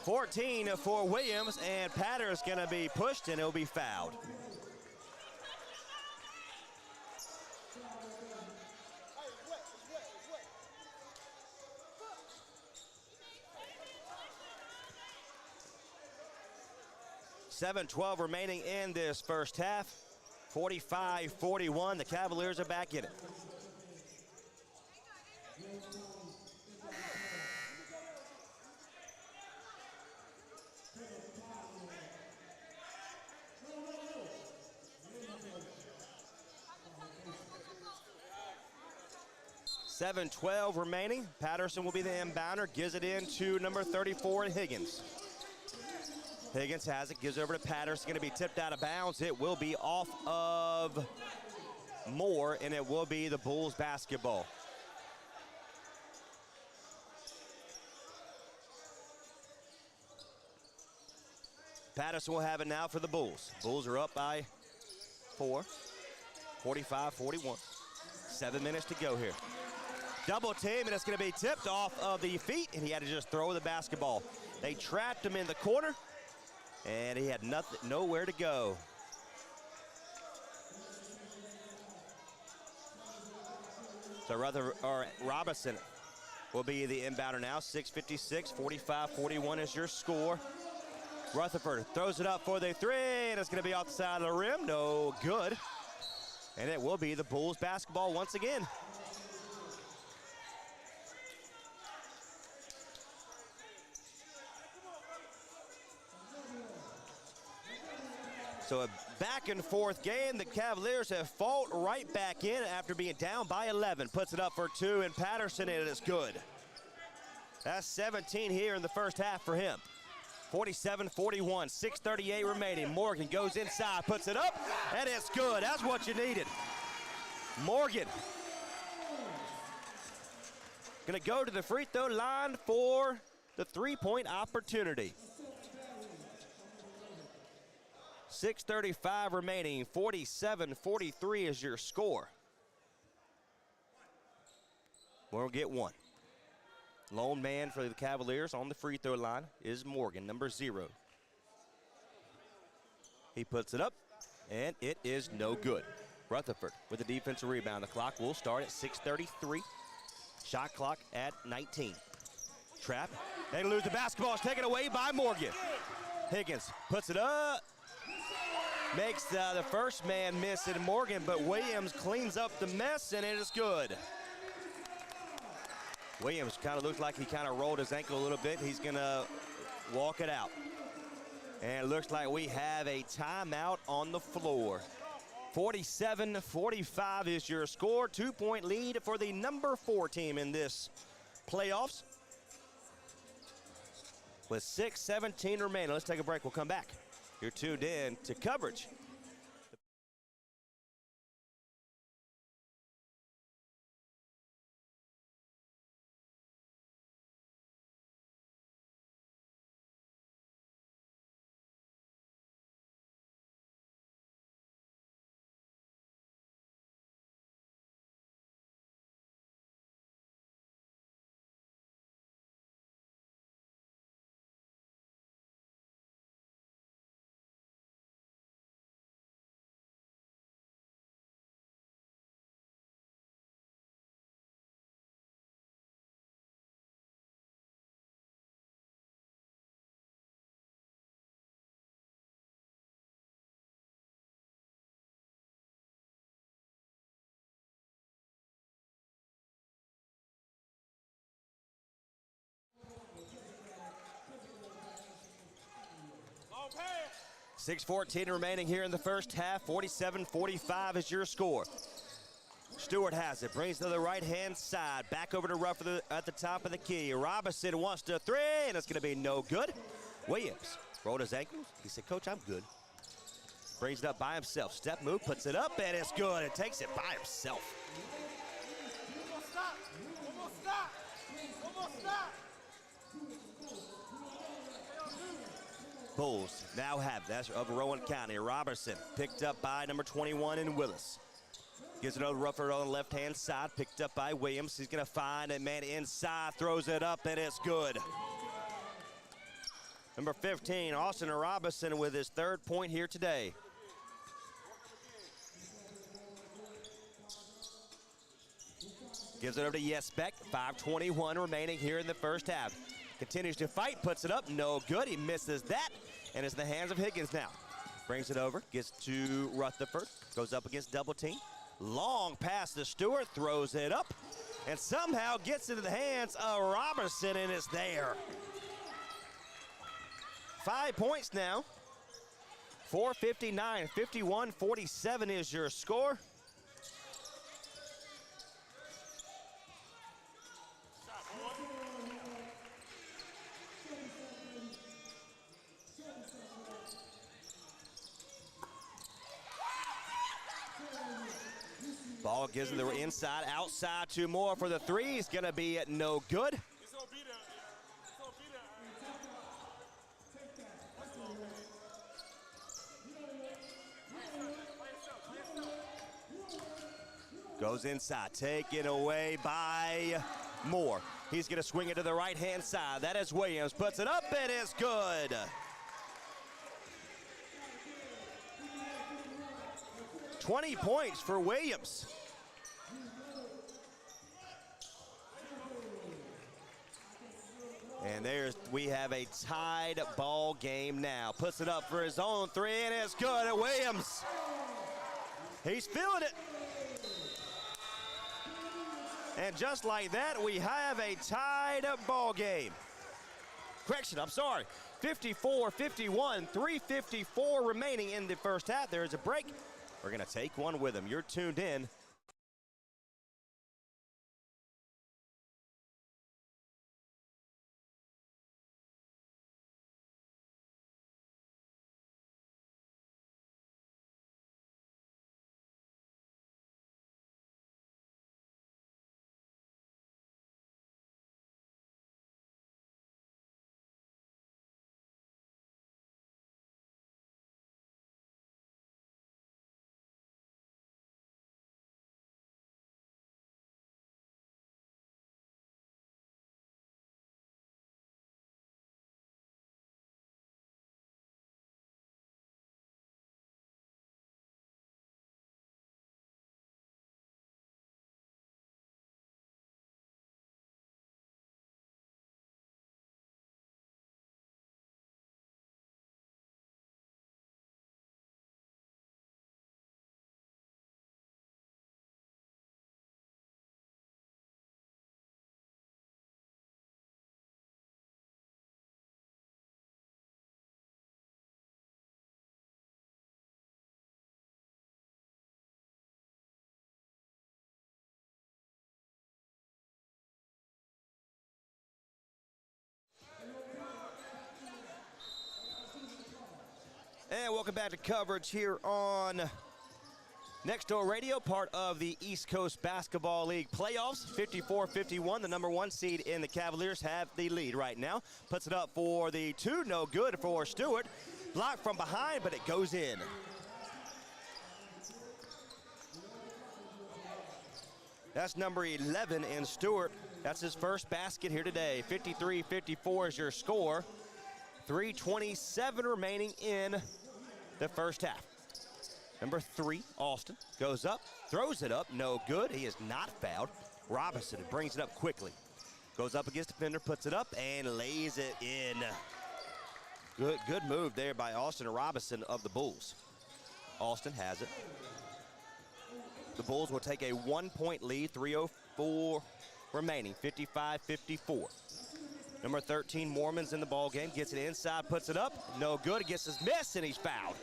14 for Williams, and Patter's going to be pushed, and he'll be fouled. .7-12 remaining in this first half. 45-41. The Cavaliers are back in it. .7-12 remaining. Patterson will be the inbounder. Gives it in to number 34, Higgins. Higgins has it, gives it over to Patterson, going to be tipped out of bounds. It will be off of Moore, and it will be the Bulls basketball. Patterson will have it now for the Bulls. Bulls are up by 4, 45-41. 7 minutes to go here. Double team, and it's going to be tipped off of the feet, and he had to just throw the basketball. They trapped him in the corner, and he had nowhere to go. So Robinson will be the inbounder now. 6:56, 45-41 is your score. Rutherford throws it up for the three, and it's going to be off the side of the rim. No good. And it will be the Bulls basketball once again. So a back and forth game. The Cavaliers have fought right back in after being down by 11. Puts it up for two, and Patterson, and it is good. That's 17 here in the first half for him. 47-41, 6:38 remaining. Morgan goes inside, puts it up, and it's good. That's what you needed. Morgan gonna go to the free throw line for the three-point opportunity. 6:35 remaining, 47-43 is your score. We'll get one. Lone man for the Cavaliers on the free throw line is Morgan, number 0. He puts it up, and it is no good. Rutherford with the defensive rebound. The clock will start at 6:33. Shot clock at 19. Trap. They lose the basketball. It's taken away by Morgan. Higgins puts it up. Makes the first man miss it, Morgan, but Williams cleans up the mess, and it is good. Williams kind of looks like he kind of rolled his ankle a little bit. He's going to walk it out. And it looks like we have a timeout on the floor. 47-45 is your score. 2-point lead for the number 4 team in this playoffs. With 6:17 remaining. Let's take a break. We'll come back. You're tuned in to coverage. Long pass. 6:14 remaining here in the first half. 47-45 is your score. Stewart has it, brings to the right-hand side. Back over to Rufford at the top of the key. Robinson wants to three, and it's going to be no good. Williams rolled his ankles. He said, Coach, I'm good. Brings it up by himself. Step move, puts it up, and it's good. It takes it by himself. One more stop. One more stop. One more stop. Bulls now have that of Rowan County. Robertson picked up by number 21 in Willis. Gives it over to Rufford on the left-hand side, picked up by Williams. He's going to find a man inside, throws it up, and it's good. Number 15, Austin Robinson with his 3rd point here today. Gives it over to Yesbeck. 5:21 remaining here in the first half. Continues to fight, puts it up, no good. He misses that, and it's in the hands of Higgins now. Brings it over, gets to Rutherford, goes up against double team. Long pass to Stewart, throws it up, and somehow gets into the hands of Robertson, and it's there. 5 points now. 4:59, 51-47 is your score. Ball gives it the inside, outside, 2 more for the 3. He's going to be no good. It's gonna be there. It's gonna be there. Goes inside, taken away by Moore. He's going to swing it to the right-hand side. That is Williams, puts it up, and it's good. 20 points for Williams. And we have a tied ball game now. Puts it up for his own 3, and it's good at Williams. He's feeling it. And just like that, we have a tied ball game. Correction, I'm sorry. 54-51, 3:54 remaining in the first half. There is a break. We're going to take one with them. You're tuned in welcome back to coverage here on Next Door Radio, part of the East Coast Basketball League playoffs. 54-51, the number 1 seed in the Cavaliers have the lead right now. Puts it up for the 2, no good for Stewart. Blocked from behind, but it goes in. That's number 11 in Stewart. That's his first basket here today. 53-54 is your score. 3:27 remaining in the first half. Number 3, Austin, goes up, throws it up, no good. He is not fouled. Robinson brings it up quickly. Goes up against defender, puts it up, and lays it in. Good move there by Austin Robinson of the Bulls. Austin has it. The Bulls will take a 1-point lead, 3:04 remaining, 55-54. Number 13, Mormon's in the ball game, gets it inside, puts it up, no good. It gets his miss, and he's fouled.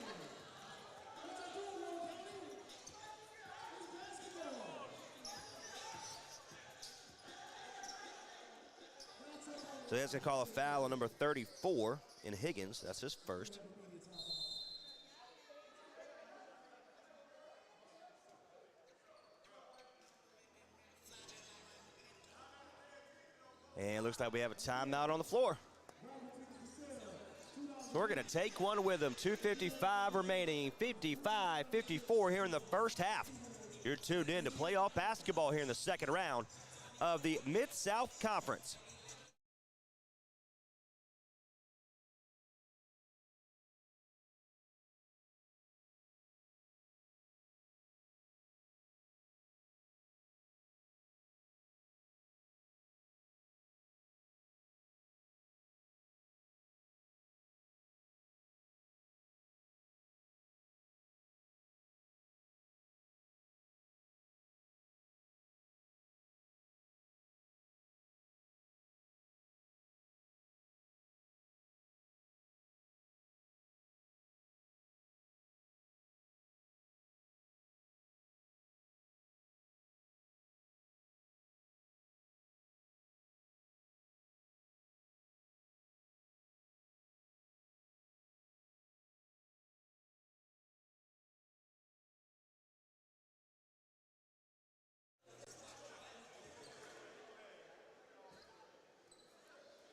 So that's going to call a foul on number 34 in Higgins. That's his first. And looks like we have a timeout on the floor. So we're going to take one with them. 2:55 remaining, 55-54 here in the first half. You're tuned in to playoff basketball here in the second round of the Mid-South Conference.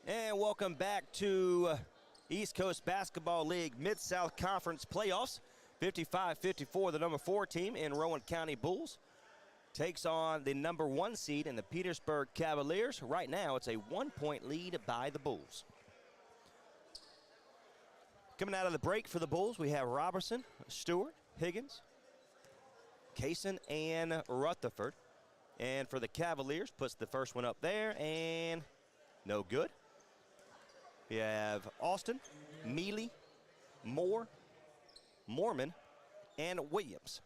And welcome back to East Coast Basketball League Mid-South Conference playoffs. 55-54, the number 4 team in Rowan County Bulls takes on the number 1 seed in the Petersburg Cavaliers. Right now, it's a 1-point lead by the Bulls. Coming out of the break for the Bulls, we have Robertson, Stewart, Higgins, Kaysen, and Rutherford. And for the Cavaliers, puts the first one up there, and no good. We have Austin, Mealy, Moore, Mormon, and Williams.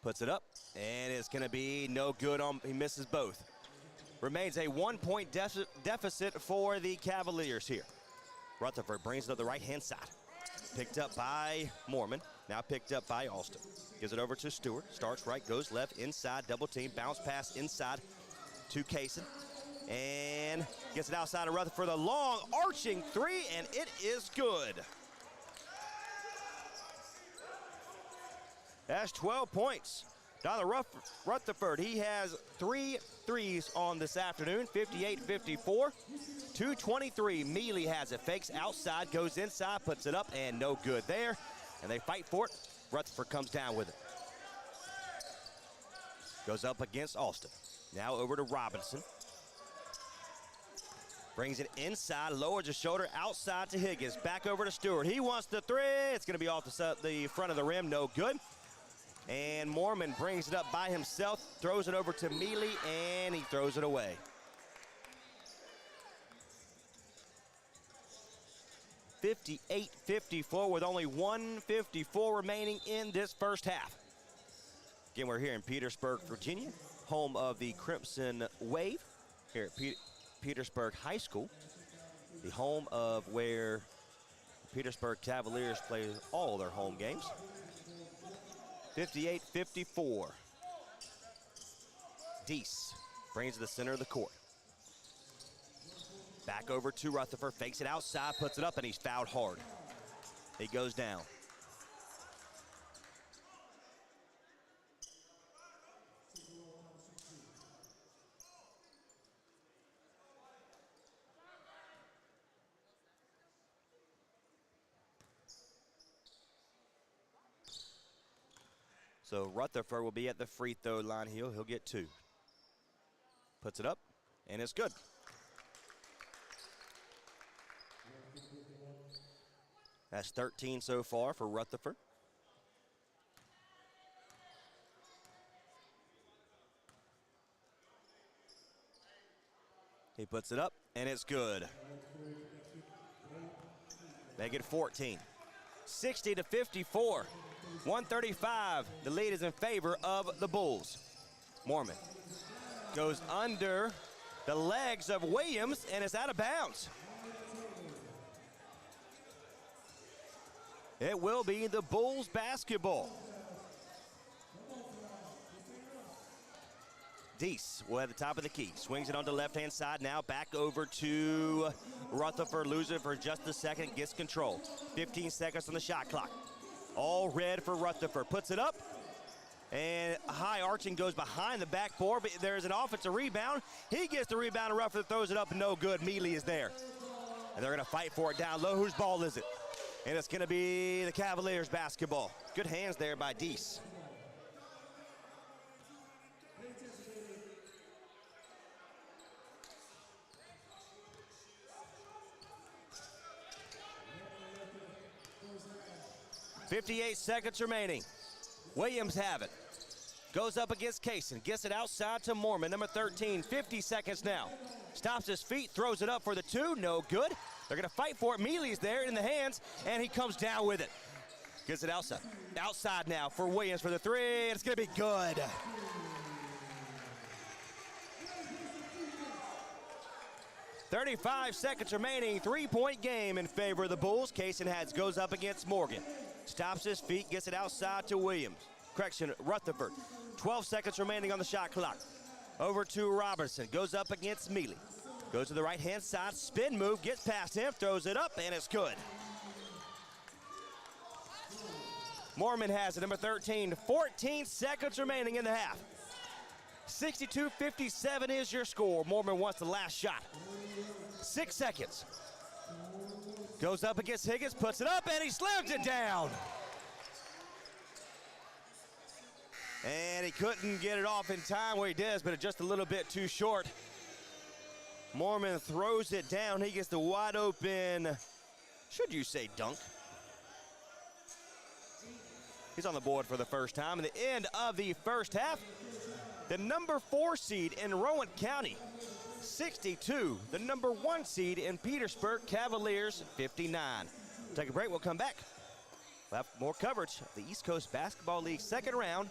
Puts it up, and it's going to be no good. He misses both. Remains a 1-point deficit for the Cavaliers here. Rutherford brings it up the right-hand side. Picked up by Mormon, now picked up by Austin. Gives it over to Stewart, starts right, goes left, inside, double team, bounce pass inside to Kaysen, and gets it outside of Rutherford, a long arching 3, and it is good. That's 12 points. Donald Rutherford, he has 3 threes on this afternoon, 58-54. 2:23, Mealy has it, fakes outside, goes inside, puts it up, and no good there. And they fight for it. Rutherford comes down with it. Goes up against Austin. Now over to Robinson. Brings it inside, lowers his shoulder, outside to Higgins. Back over to Stewart. He wants the 3. It's going to be off the front of the rim, no good. And Mormon brings it up by himself, throws it over to Mealy, and he throws it away. (58-54) with only 1:54 remaining in this first half. Again, we're here in Petersburg, Virginia, home of the Crimson Wave here at Petersburg High School, the home of where the Petersburg Cavaliers play all their home games. 58-54. Deese brings to the center of the court. Back over to Rutherford, fakes it outside, puts it up, and he's fouled hard. He goes down. So Rutherford will be at the free throw line. He'll get 2. Puts it up, and it's good. That's 13 so far for Rutherford. He puts it up, and it's good. Make it 14. 60-54. 135. The lead is in favor of the Bulls. Mormon goes under the legs of Williams, and it's out of bounds. It will be the Bulls basketball. Deese will at the top of the key. Swings it on the left-hand side now. Back over to Rutherford. Loses it for just a second. Gets control. 15 seconds on the shot clock. All red for Rutherford. Puts it up. And high arching goes behind the backboard. But there's an offensive rebound. He gets the rebound, and Rutherford throws it up. No good. Mealy is there. And they're going to fight for it down low. Whose ball is it? And it's going to be the Cavaliers basketball. Good hands there by Deese. .58 seconds remaining. Williams have it. Goes up against Kaysen. Gets it outside to Mormon, number 13. 50 seconds now. Stops his feet, throws it up for the 2. No good. They're going to fight for it. Mealy's there in the hands, and he comes down with it. Gets it outside. Outside now for Williams for the 3. And it's going to be good. .35 seconds remaining. 3-point game in favor of the Bulls. Kaysen goes up against Morgan. Stops his feet, gets it outside to Williams. Correction, Rutherford. 12 seconds remaining on the shot clock. Over to Robertson. Goes up against Mealy. Goes to the right-hand side. Spin move. Gets past him. Throws it up, and it's good. Mormon has it, number 13. 14 seconds remaining in the half. 62-57 is your score. Mormon wants the last shot. 6 seconds. Goes up against Higgins, puts it up, and he slams it down. And he couldn't get it off in time where he does, but it's just a little bit too short. Mormon throws it down. He gets the wide open, should you say dunk? He's on the board for the first time. In the end of the first half, the number 4 seed in Rowan County, 62. The number 1 seed in Petersburg, Cavaliers, 59. Take a break. We'll come back. We'll have more coverage of the East Coast Basketball League second round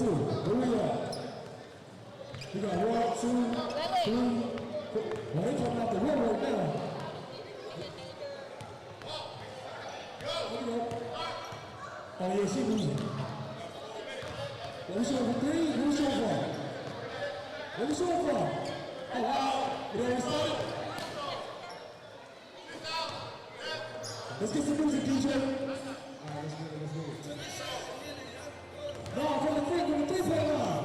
two. Where we at? We got 1, 2, 3, 4. Well, they coming out the room right now. Oh, yeah, she losing. Where we shooting for 3? Where we shooting from? Where we shooting from? Oh, wow. You already started? Let's get some music, DJ. All right, let's do it. No, from the three-point line.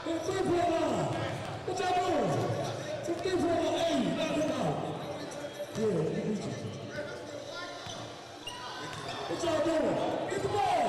From the three-point line. What y'all doing? From the three-point line. Hey, knock him out. Yeah, you reach it. What y'all doing? Get the ball.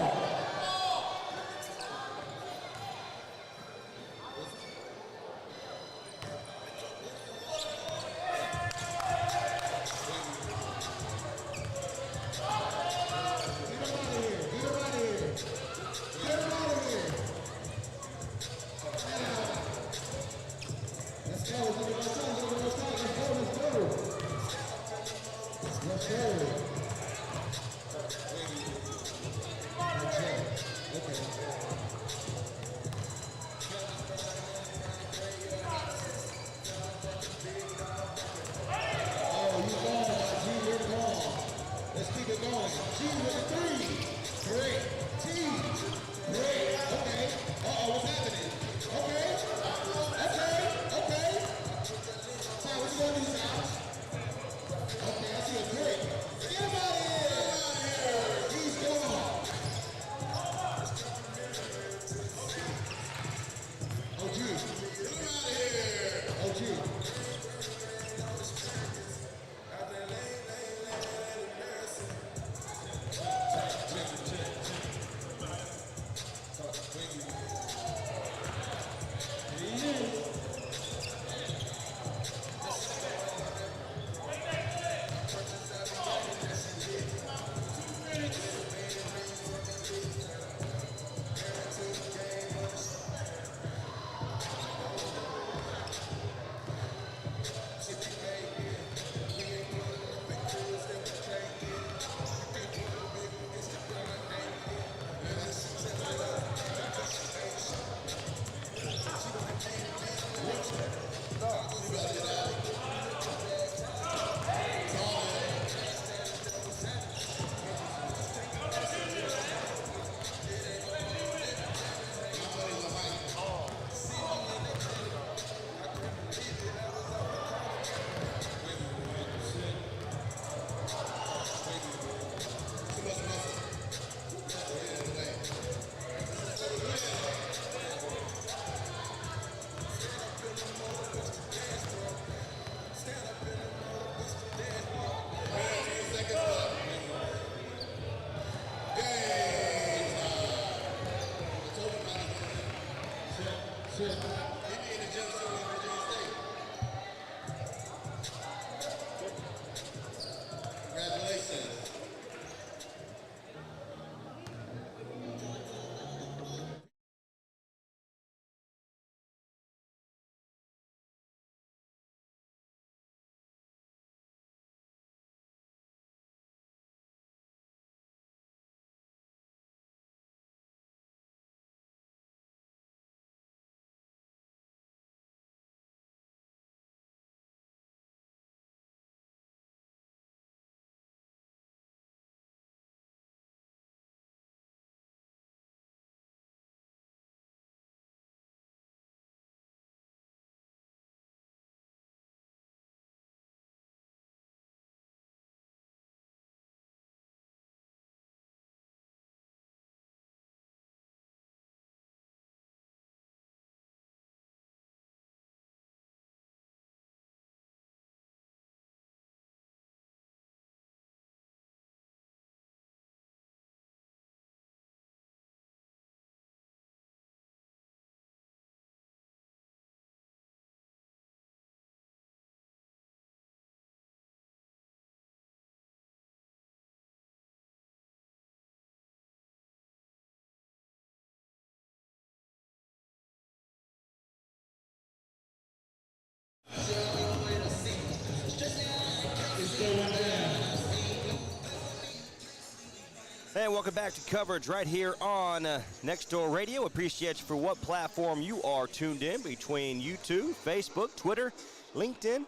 And welcome back to coverage right here on Next Door Radio. Appreciate you for what platform you are tuned in between YouTube, Facebook, Twitter, LinkedIn, and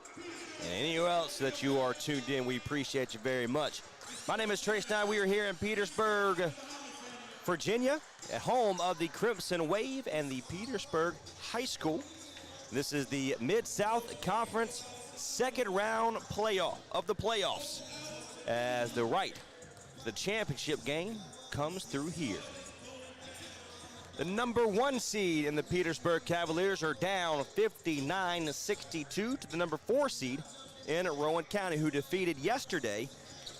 anywhere else that you are tuned in. We appreciate you very much. My name is Trace Nye. We are here in Petersburg, Virginia, at home of the Crimson Wave and the Petersburg High School. This is the Mid-South Conference second round playoff of the playoffs as the championship game comes through here. The number 1 seed in the Petersburg Cavaliers are down 59-62 to the number 4 seed in Rowan County, who defeated yesterday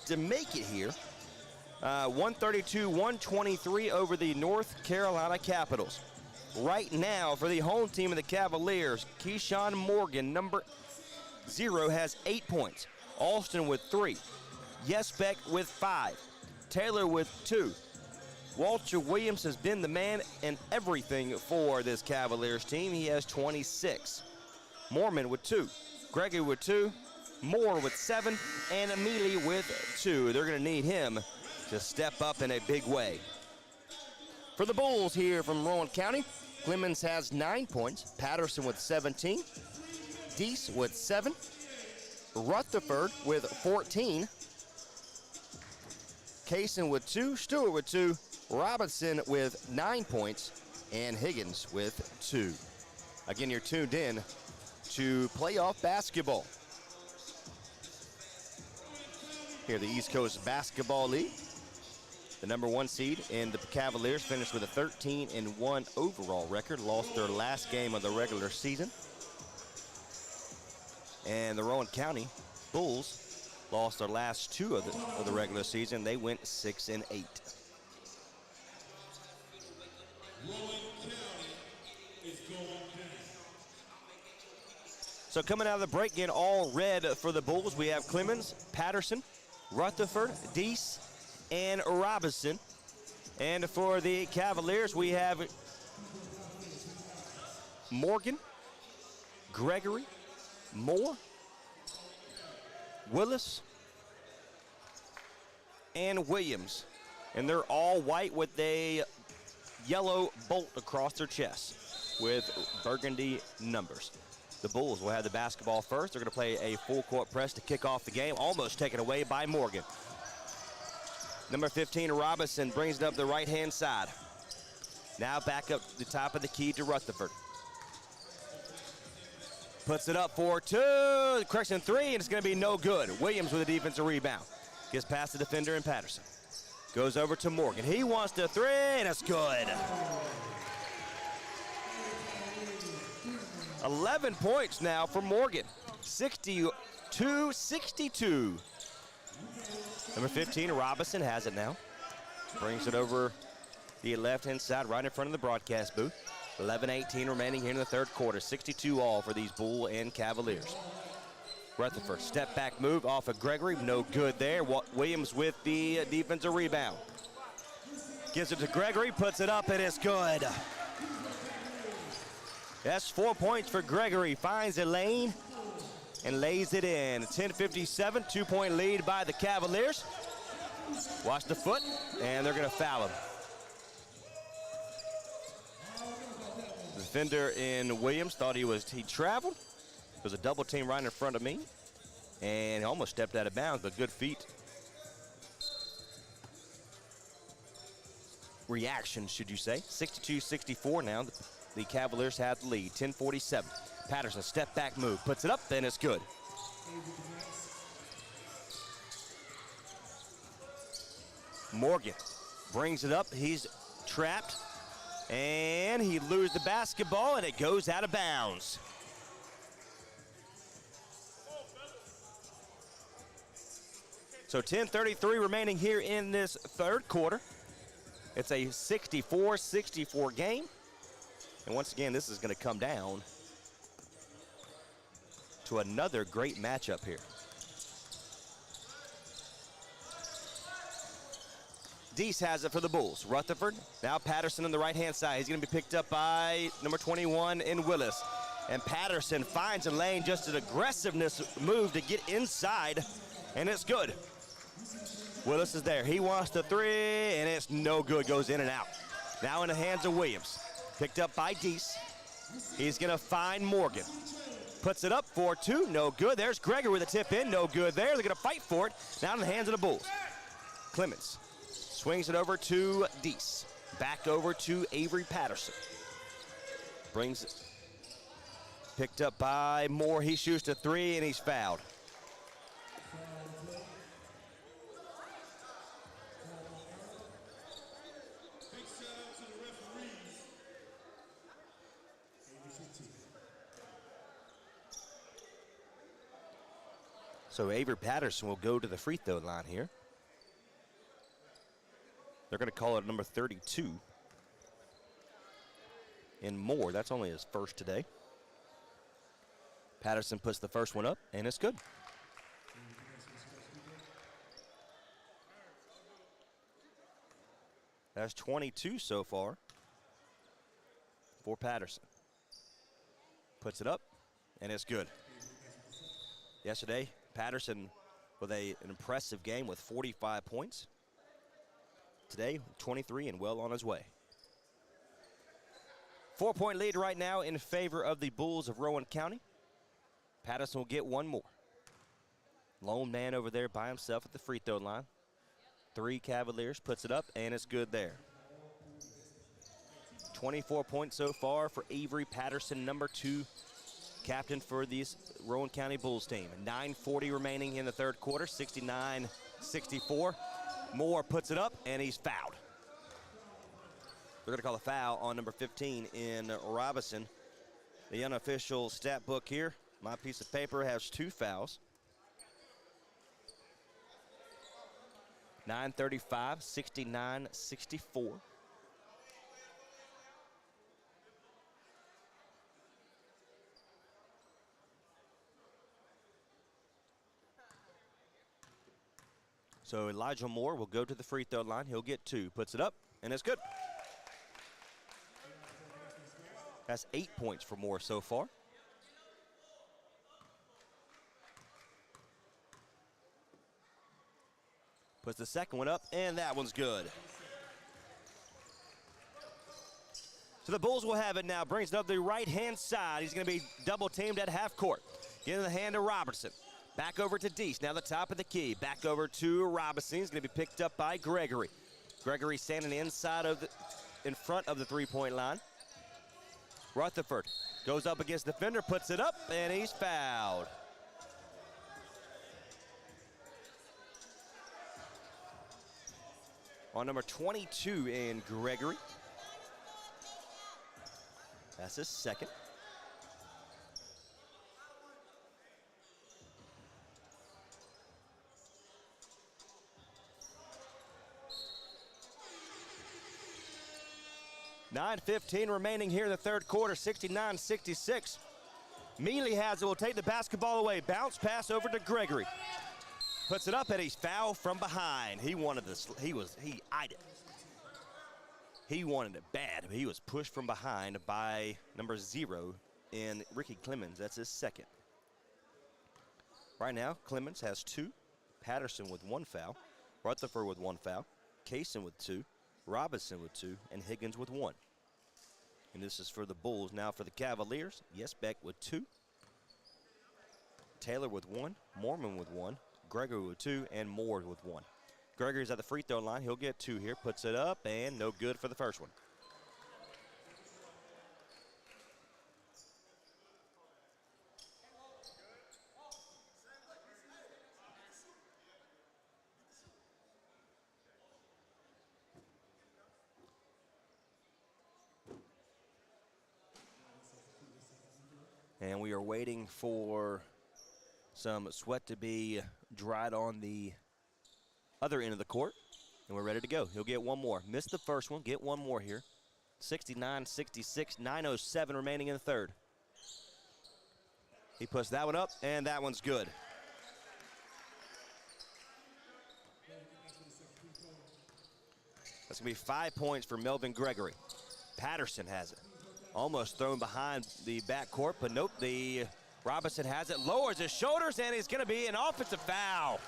to make it here 132-123 over the North Carolina Capitals. Right now, for the home team of the Cavaliers, Keyshawn Morgan, number 0, has 8 points. Alston with 3. Yesbeck with 5. Taylor with 2. Walter Williams has been the man in everything for this Cavaliers team. He has 26. Mormon with 2. Gregory with 2. Moore with 7. And Amelie with 2. They're going to need him to step up in a big way. For the Bulls here from Rowan County, Clemens has 9 points. Patterson with 17. Deese with 7. Rutherford with 14. Kaysen with 2, Stewart with 2, Robinson with 9 points, and Higgins with 2. Again, you're tuned in to playoff basketball here the East Coast Basketball League. The number 1 seed in the Cavaliers finished with a 13-1 overall record, lost their last game of the regular season. And the Rowan County Bulls lost their last 2 of the regular season. They went 6-8. So coming out of the break, again, all red for the Bulls. We have Clemens, Patterson, Rutherford, Deese, and Robinson. And for the Cavaliers, we have Morgan, Gregory, Moore, Willis, and Williams. And they're all white with a yellow bolt across their chest with burgundy numbers. The Bulls will have the basketball first. They're going to play a full court press to kick off the game, almost taken away by Morgan. Number 15, Robinson, brings it up the right-hand side. Now back up the top of the key to Rutherford. Puts it up for 2, correction 3, and it's going to be no good. Williams with a defensive rebound. Gets past the defender and Patterson. Goes over to Morgan. He wants the 3, and it's good. 11 points now for Morgan. 62-62. Number 15, Robinson has it now. Brings it over the left-hand side right in front of the broadcast booth. 11-18 remaining here in the third quarter. 62 all for these Bull and Cavaliers. Rutherford, step back move off of Gregory. No good there. Williams with the defensive rebound. Gives it to Gregory, puts it up, and it's good. That's 4 points for Gregory. Finds a lane and lays it in. 10:57, 2-point lead by the Cavaliers. Watch the foot, and they're going to foul him. The defender in Williams thought he traveled. There was a double team right in front of me, and he almost stepped out of bounds, but good feet. Reaction, should you say. 62-64 now. The Cavaliers have the lead. 10:47. Patterson, step back move, puts it up, and it's good. Morgan brings it up. He's trapped, and he loses the basketball, and it goes out of bounds. So 10:33 remaining here in this third quarter. It's a 64-64 game. And once again, this is going to come down to another great matchup here. Deese has it for the Bulls. Rutherford, now Patterson on the right-hand side. He's going to be picked up by number 21 in Willis. And Patterson finds a lane, just an aggressiveness move to get inside, and it's good. Willis is there. He wants the three, and it's no good. Goes in and out. Now in the hands of Williams. Picked up by Deese. He's going to find Morgan. Puts it up for two. No good. There's Gregory with a tip in. No good there. They're going to fight for it. Now in the hands of the Bulls. Clemens swings it over to Deese. Back over to Avery Patterson. Brings it. Picked up by Moore. He shoots the three, and he's fouled. So Avery Patterson will go to the free throw line here. They're going to call it number 32. And Moore, that's only his first today. Patterson puts the first one up, and it's good. That's 22 so far for Patterson. Puts it up, and it's good. Yesterday, Patterson with an impressive game with 45 points. Today, 23 and well on his way. 4-point lead right now in favor of the Bulls of Rowan County. Patterson will get one more. Lone man over there by himself at the free throw line. 3 Cavaliers, puts it up, and it's good there. 24 points so far for Avery Patterson, number 2 captain for this Rowan County Bulls team. 9:40 remaining in the third quarter, 69-64. Moore puts it up, and he's fouled. They're going to call a foul on number 15 in Robinson. The unofficial stat book here, my piece of paper, has 2 fouls. 9:35, 69-64. So Elijah Moore will go to the free throw line. He'll get 2. Puts it up, and it's good. That's 8 points for Moore so far. Puts the second one up, and that one's good. So the Bulls will have it now. Brings it up the right-hand side. He's going to be double-teamed at half court. Get in the hand of Robertson. Back over to Deese, now the top of the key. Back over to Robinson. He's going to be picked up by Gregory. Gregory standing inside of in front of the three-point line. Rutherford goes up against the defender, puts it up, and he's fouled. On number 22 in Gregory. That's his second. .9:15 remaining here in the third quarter, 69-66. Mealy has it, will take the basketball away. Bounce pass over to Gregory. Puts it up, and he's fouled from behind. He wanted this, he eyed it. He wanted it bad, but he was pushed from behind by number 0 in Ricky Clemens. That's his second. Right now, Clemens has 2. Patterson with 1 foul. Rutherford with 1 foul. Kaysen with 2. Robinson with 2, and Higgins with 1. And this is for the Bulls. Now for the Cavaliers, Yesbeck with 2. Taylor with 1, Mormon with 1, Gregory with 2, and Moore with 1. Gregory's at the free throw line. He'll get 2 here, puts it up, and no good for the first one. And we are waiting for some sweat to be dried on the other end of the court. And we're ready to go. He'll get one more. Missed the first one. Get one more here. 69-66, 9:07 remaining in the third. He puts that one up, and that one's good. That's going to be 5 points for Melvin Gregory. Patterson has it. Almost thrown behind the backcourt, but nope, the Robinson has it, lowers his shoulders, and it's going to be an offensive foul.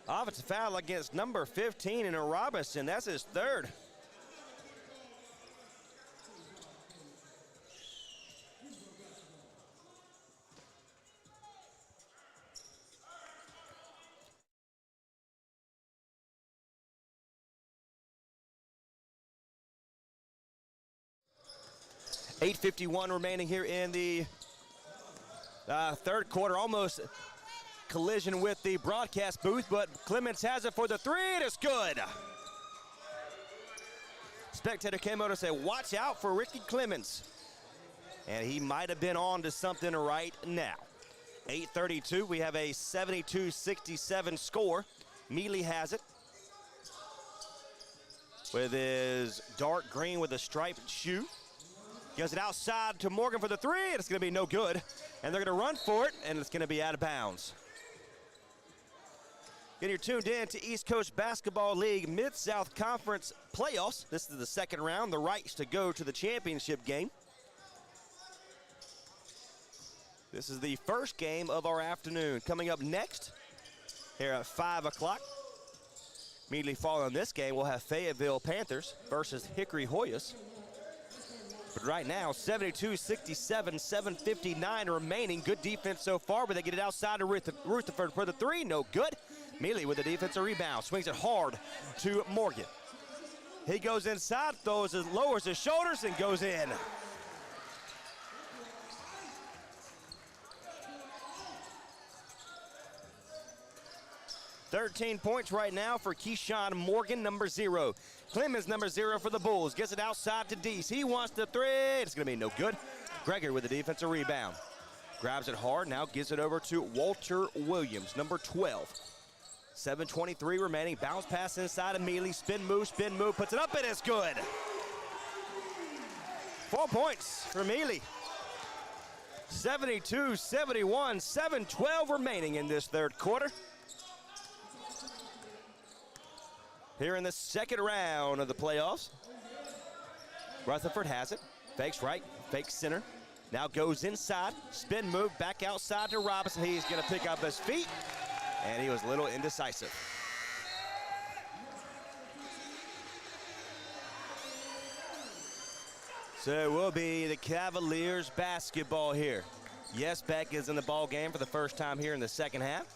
Offensive foul against number 15 in Robinson. That's his third. .8:51 remaining here in the third quarter. Almost collision with the broadcast booth, but Clemens has it for the three. It is good. Spectator came out and said, watch out for Ricky Clemens. And he might have been on to something right now. 8:32, we have a 72-67 score. Mealy has it with his dark green with a striped shoe. Gives it outside to Morgan for the three, and it's going to be no good. And they're going to run for it, and it's going to be out of bounds. Again, you're tuned in to East Coast Basketball League Mid-South Conference Playoffs. This is the second round, the rights to go to the championship game. This is the first game of our afternoon. Coming up next, here at 5 o'clock. Immediately following this game, we'll have Fayetteville Panthers versus Hickory Hoyas. But right now, 72-67, 7:59 remaining. Good defense so far, but they get it outside to Rutherford for the three. No good. Mealy with the defensive rebound. Swings it hard to Morgan. He goes inside, lowers his shoulders, and goes in. .13 points right now for Keyshawn Morgan, number 0. Clemens, number 0 for the Bulls. Gets it outside to Deese. He wants the three. It's going to be no good. Gregory with the defensive rebound. Grabs it hard, now gives it over to Walter Williams, number 12. 7:23 remaining. Bounce pass inside of Mealy. Spin move, puts it up, and it's good. 4 points for Mealy. 72-71, 7:12 remaining in this third quarter. Here in the second round of the playoffs. Rutherford has it. Fakes right, fakes center. Now goes inside. Spin move, back outside to Robinson. He's going to pick up his feet. And he was a little indecisive. So it will be the Cavaliers basketball here. Yes, Beck is in the ball game for the first time here in the second half.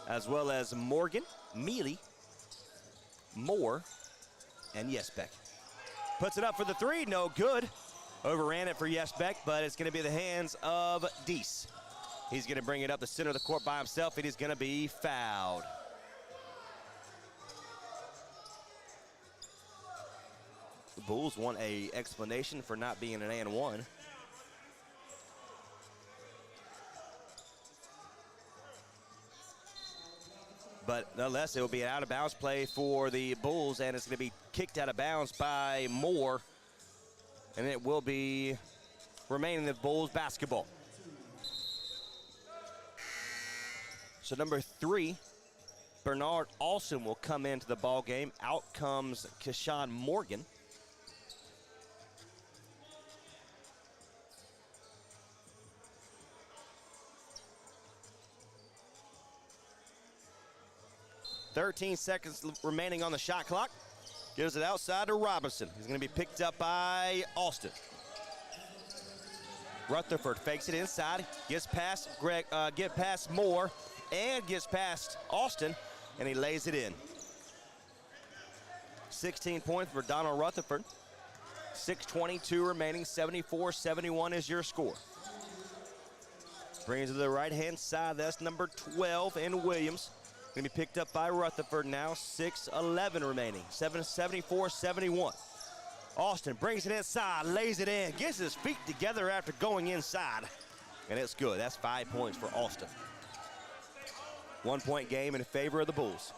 As well as Morgan, Mealy, Moore, and Yesbeck. Puts it up for the three, no good. Overran it for Yesbeck, but it's going to be the hands of Deese. He's going to bring it up the center of the court by himself. It is going to be fouled. The Bulls want an explanation for not being an and one. But nonetheless, it will be an out-of-bounds play for the Bulls, and it's going to be kicked out of bounds by Moore. And it will be remaining the Bulls basketball. So number 3, Bernard Alston will come into the ball game. Out comes Keyshawn Morgan. .13 seconds remaining on the shot clock. Gives it outside to Robinson. He's going to be picked up by Alston. Rutherford fakes it inside. Gets past Moore and gets past Alston, and he lays it in. 16 points for Donald Rutherford. 6:22 remaining. 74-71 is your score. Brings it to the right-hand side. That's number 12 in Williams. Going to be picked up by Rutherford now. 6:11 remaining. 74-71. Alston brings it inside, lays it in, gets his feet together after going inside, and it's good. That's 5 points for Alston. 1 point game in favor of the Bulls.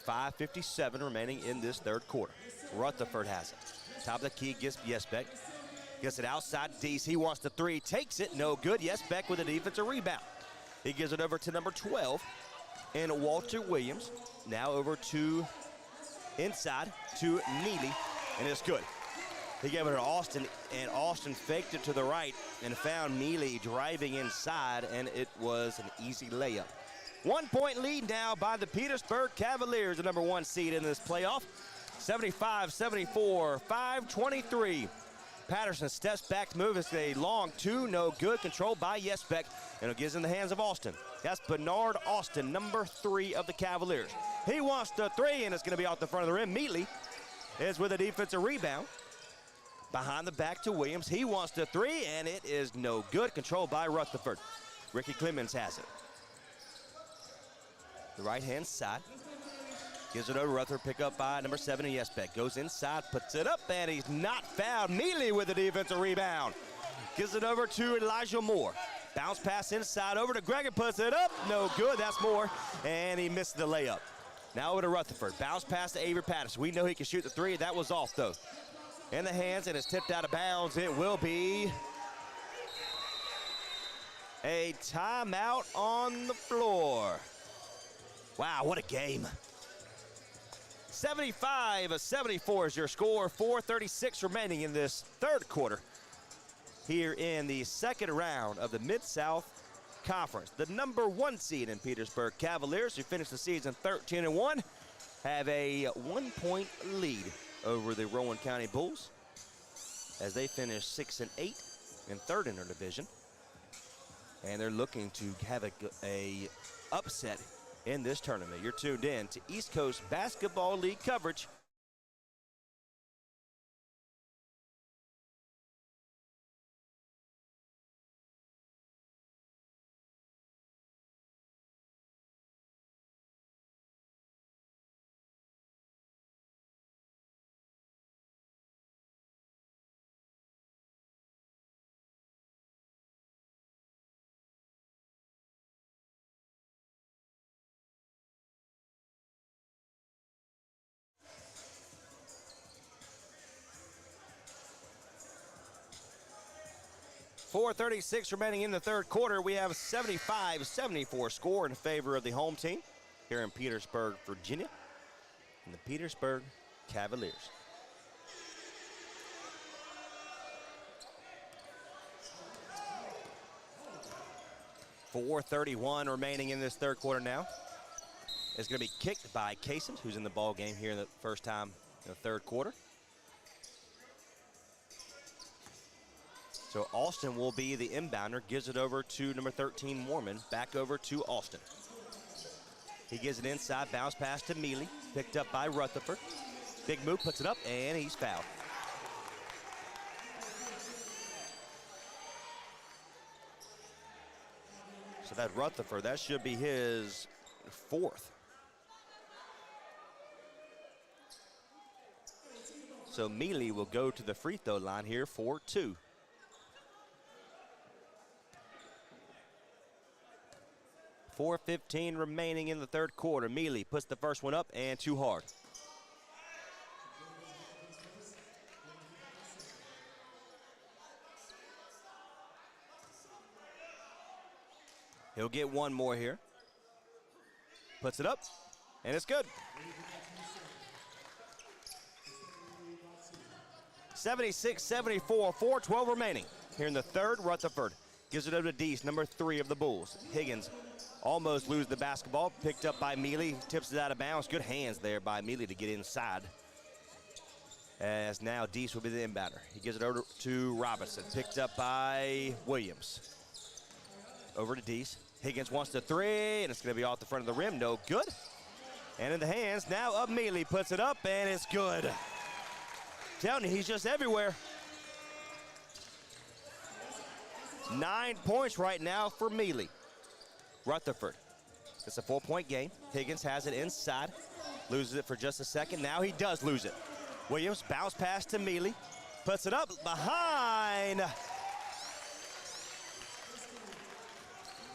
5:57 remaining in this third quarter. Rutherford has it. Top of the key gets Yesbeck. Gets it outside Deese. He wants the three, takes it, no good. Yesbeck with a defensive rebound. He gives it over to number 12 and Walter Williams. Now over to inside to Neely, and it's good. He gave it to Alston, and Alston faked it to the right and found Neely driving inside, and it was an easy layup. 1 point lead now by the Petersburg Cavaliers, the number 1 seed in this playoff. 75-74, 5:23. Patterson steps back to move. It's a long two, no good, controlled by Yespek, and it gives in the hands of Austin. That's Bernard Austin, number 3 of the Cavaliers. He wants the three, and it's going to be off the front of the rim. Meatley is with a defensive rebound. Behind the back to Williams. He wants the three, and it is no good, controlled by Rutherford. Ricky Clemens has it. The right-hand side. Gives it over to Rutherford, pick up by number 7, Yespek. Goes inside, puts it up, and he's not fouled. Mealy with the defensive rebound. Gives it over to Elijah Moore. Bounce pass inside, over to Gregor, puts it up. No good, that's Moore, and he missed the layup. Now over to Rutherford. Bounce pass to Avery Patterson. We know he can shoot the three. That was off, though. In the hands, and it's tipped out of bounds. It will be a timeout on the floor. Wow, what a game. 75-74 is your score. 4:36 remaining in this third quarter here in the second round of the Mid-South Conference. The number 1 seed in Petersburg Cavaliers, who finished the season 13-1, have a 1-point lead over the Rowan County Bulls as they finish 6-8 in third in their division. And they're looking to have a upset in this tournament. You're tuned in to East Coast Basketball League coverage. .436 remaining in the third quarter. We have a 75-74 score in favor of the home team here in Petersburg, Virginia, and the Petersburg Cavaliers. .431 remaining in this third quarter now. It's going to be kicked by Kaysen, who's in the ball game here in the first time in the third quarter. So Austin will be the inbounder, gives it over to number 13, Mormon, back over to Austin. He gives it inside, bounce pass to Mealy, picked up by Rutherford. Big move, puts it up, and he's fouled. So that Rutherford, that should be his 4th. So Mealy will go to the free throw line here for 2. .415 remaining in the third quarter. Mealy puts the first one up and too hard. He'll get one more here. Puts it up, and it's good. 76-74, 4:12 remaining. Here in the third, Rutherford gives it over to Deese, number 3 of the Bulls. Higgins almost loses the basketball, picked up by Mealy, tips it out of bounds. Good hands there by Mealy to get inside. As now Deese will be the inbounder. He gives it over to Robinson, picked up by Williams. Over to Deese. Higgins wants the three, and it's going to be off the front of the rim. No good. And in the hands now of Mealy, puts it up, and it's good. Telling you, he's just everywhere. 9 points right now for Mealy. Rutherford. It's a 4-point game. Higgins has it inside. Loses it for just a second. Now he does lose it. Williams, bounce pass to Mealy. Puts it up behind.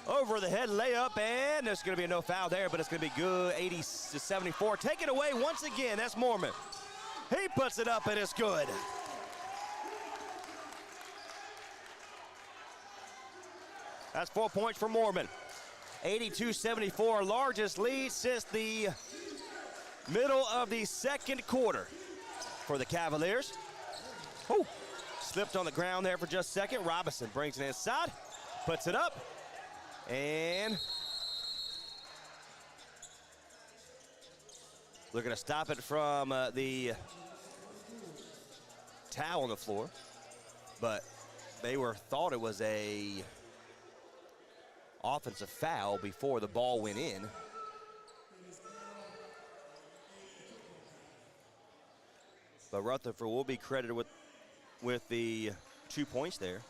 Over the head layup, and there's going to be no foul there, but it's going to be good. 80-74. Take it away once again. That's Mormon. He puts it up, and it's good. That's 4 points for Mormon. 82-74, largest lead since the middle of the second quarter for the Cavaliers. Whew. Slipped on the ground there for just a second. Robinson brings it inside, puts it up, and They're going to stop it from the towel on the floor, but they thought it was a offensive foul before the ball went in. But Rutherford will be credited with the 2 points there.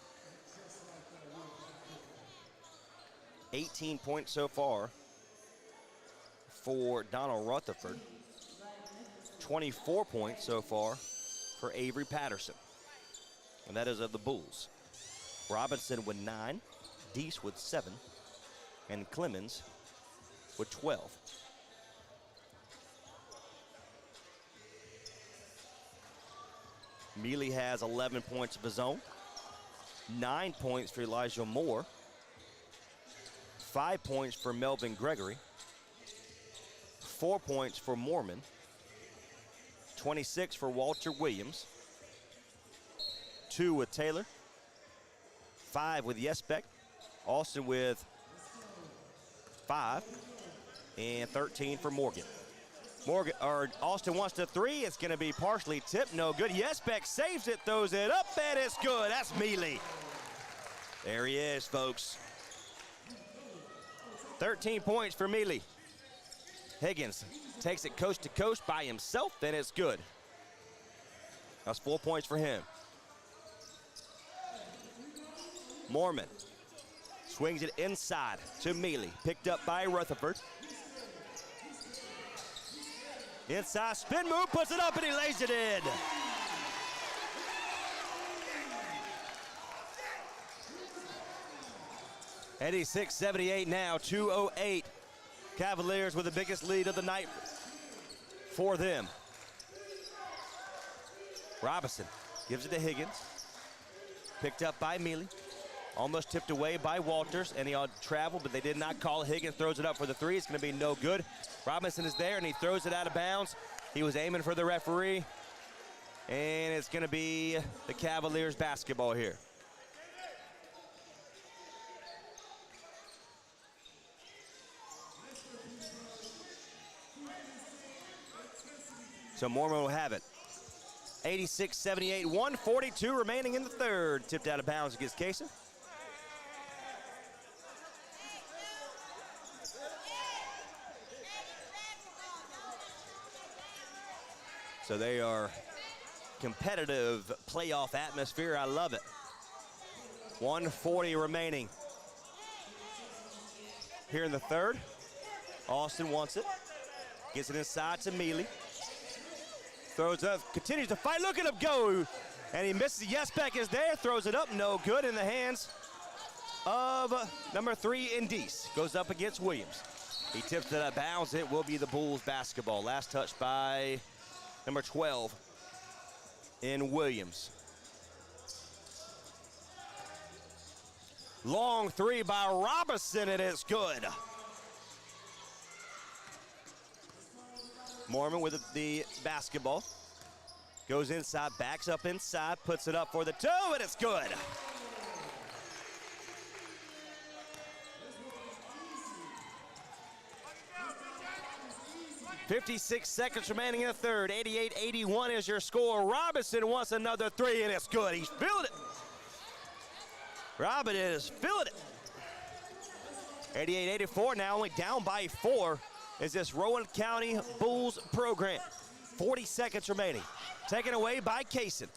18 points so far for Donald Rutherford. 24 points so far for Avery Patterson. And that is of the Bulls. Robinson with 9, Deese with 7, and Clemens with 12. Mealy has 11 points of his own. 9 points for Elijah Moore. 5 points for Melvin Gregory. 4 points for Mormon. 26 for Walter Williams. 2 with Taylor. 5 with Yesbeck. Austin with 5. And 13 for Morgan. Austin wants the 3. It's going to be partially tipped. No good. Yesbeck saves it, throws it up, and it's good. That's Mealy. There he is, folks. 13 points for Mealy. Higgins takes it coast to coast by himself, and it's good. That's 4 points for him. Mormon swings it inside to Mealy. Picked up by Rutherford. Inside spin move, puts it up, and he lays it in. $86-78 now, 2:08. Cavaliers with the biggest lead of the night for them. Robinson gives it to Higgins. Picked up by Mealy. Almost tipped away by Walters, and he ought to travel, but they did not call it. Higgins throws it up for the 3. It's going to be no good. Robinson is there, and he throws it out of bounds. He was aiming for the referee, and it's going to be the Cavaliers basketball here. So Mormon will have it. 86-78, 1:42 remaining in the third. Tipped out of bounds against Kaysen. So they are competitive playoff atmosphere. I love it. 1:40 remaining here in the third. Austin wants it. Gets it inside to Mealy. Throws up, continues to fight. Look at him go. And he misses. Yesbeck is there. Throws it up. No good in the hands of number 3 in Deese. Goes up against Williams. He tips it out of bounds. It will be the Bulls basketball. Last touch by number 12 in Williams. Long 3 by Robinson, and it's good. Mormon with the basketball. Goes inside, backs up inside, puts it up for the 2, and it's good. .56 seconds remaining in the third. 88-81 is your score. Robinson wants another 3, and it's good. He's filled it. Robinson is filling it. 88-84, now only down by 4 is this Rowan County Bulls program. 40 seconds remaining. Taken away by Kaysen.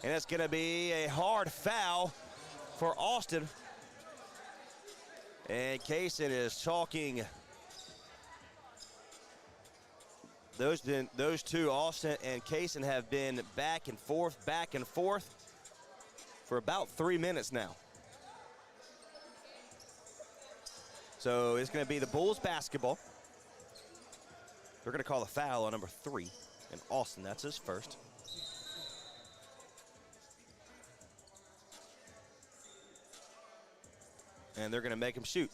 And it's going to be a hard foul for Austin. And Kaysen is talking. Those two, Austin and Kaysen, have been back and forth for about 3 minutes now. So it's going to be the Bulls basketball. They're going to call a foul on number 3, and Austin, that's his first. And they're going to make him shoot.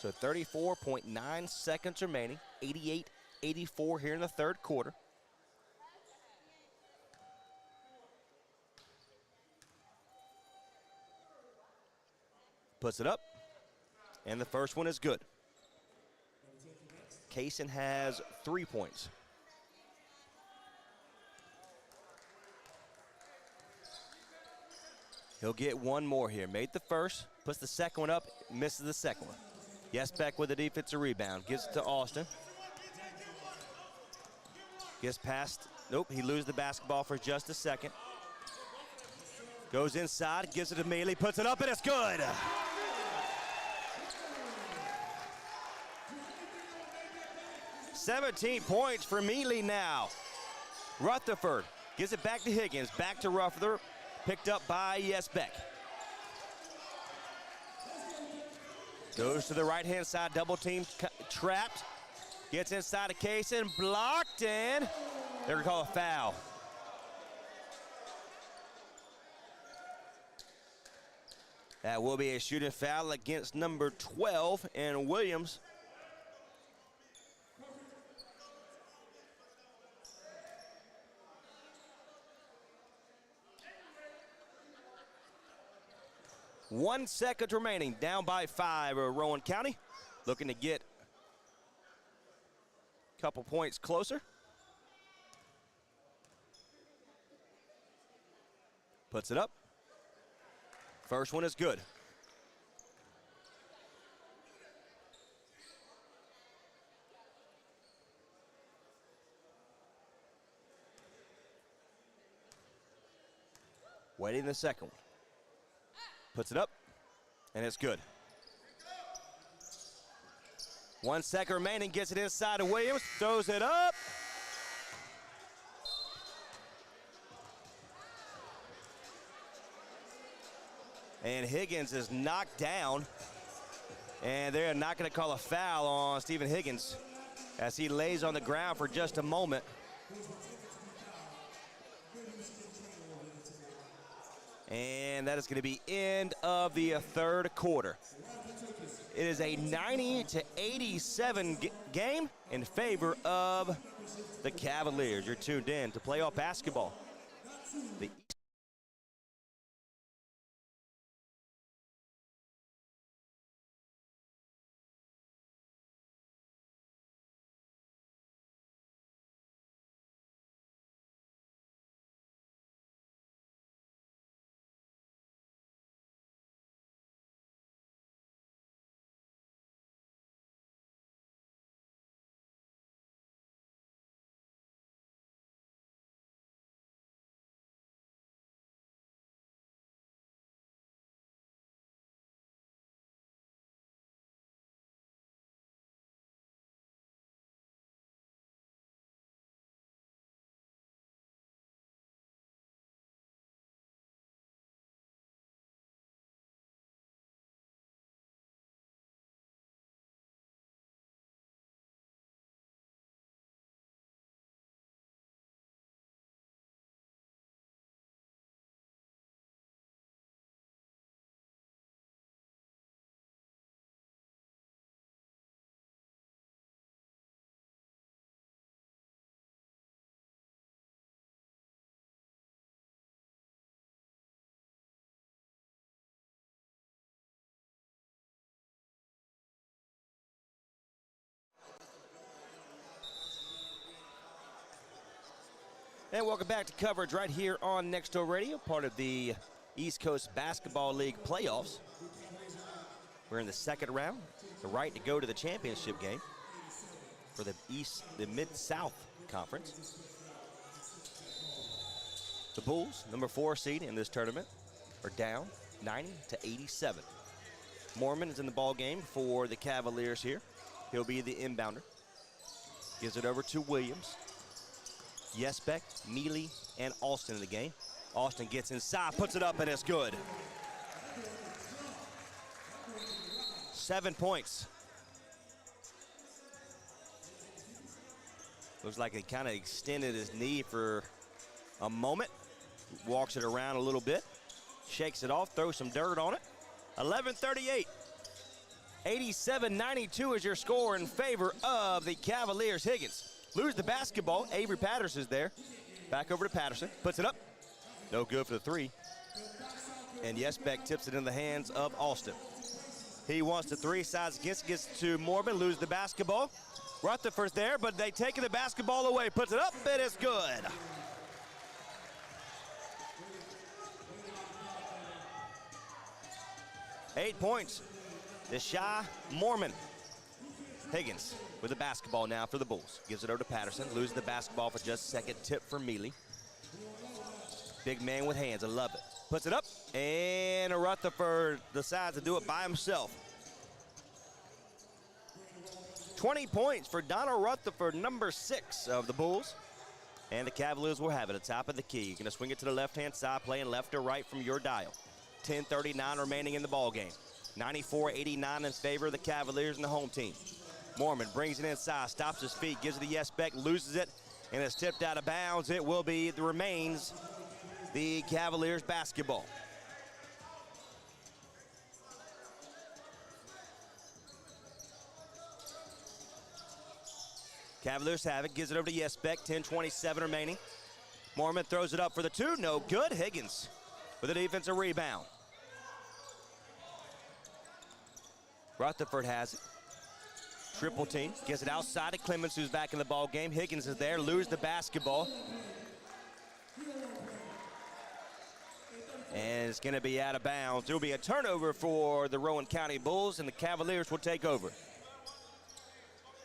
So 34.9 seconds remaining, 88-84 here in the third quarter. Puts it up, and the first one is good. Kaysen has 3 points. He'll get one more here. Made the first, puts the second one up, misses the second one. Yesbeck with a defensive rebound, gives it to Austin. Gets past, nope, he loses the basketball for just a second. Goes inside, gives it to Mealy, puts it up, and it's good. "17 points for Mealy now. Rutherford gives it back to Higgins, back to Rutherford, picked up by Yesbeck. Goes to the right-hand side, double team trapped. Gets inside of Kaysen, blocked, and they're gonna call a foul. That will be a shooting foul against number 12 and Williams. One second remaining, down by 5, Rowan County. Looking to get a couple points closer. Puts it up. First one is good. Waiting the second one. Puts it up, and it's good. 1 second remaining, gets it inside of Williams, throws it up. And Higgins is knocked down, and they're not going to call a foul on Stephen Higgins as he lays on the ground for just a moment. And that is going to be end of the third quarter. It is a 90-87 game in favor of the Cavaliers. You're tuned in to playoff basketball. The And welcome back to coverage right here on Next Door Radio, part of the East Coast Basketball League playoffs. We're in the second round, the right to go to the championship game for the Mid-South Conference. The Bulls, number 4 seed in this tournament, are down 90-87. Mormon is in the ball game for the Cavaliers here. He'll be the inbounder. Gives it over to Williams. Yesbeck, Mealy, and Austin in the game. Austin gets inside, puts it up, and it's good. 7 points. Looks like he kind of extended his knee for a moment. Walks it around a little bit. Shakes it off, throws some dirt on it. 11:38. 87-92 is your score in favor of the Cavaliers. Higgins lose the basketball. Avery Patterson's there. Back over to Patterson. Puts it up. No good for the 3. And Yesbeck tips it in the hands of Austin. He wants the 3 sides against, gets to Mormon, lose the basketball. Rutherford's there, but they take the basketball away, puts it up, and it's good. Eight points. Deshaun Mormon. Higgins with the basketball now for the Bulls. Gives it over to Patterson, loses the basketball for just a second. Tip for Mealy. Big man with hands, I love it. Puts it up, and Rutherford decides to do it by himself. 20 points for Donald Rutherford, number 6 of the Bulls. And the Cavaliers will have it at the top of the key. You're gonna swing it to the left-hand side, playing left or right from your dial. 10:39 remaining in the ball game. 94-89 in favor of the Cavaliers and the home team. Mormon brings it inside, stops his feet, gives it to Yesbeck, loses it, and it's tipped out of bounds. It will be, the remains, the Cavaliers basketball. Cavaliers have it, gives it over to Yesbeck, 10:27 remaining. Mormon throws it up for the 2, no good. Higgins with a defensive rebound. Rutherford has it. Triple team, gets it outside to Clemens, who's back in the ball game. Higgins is there, loses the basketball. And it's gonna be out of bounds. There'll be a turnover for the Rowan County Bulls, and the Cavaliers will take over.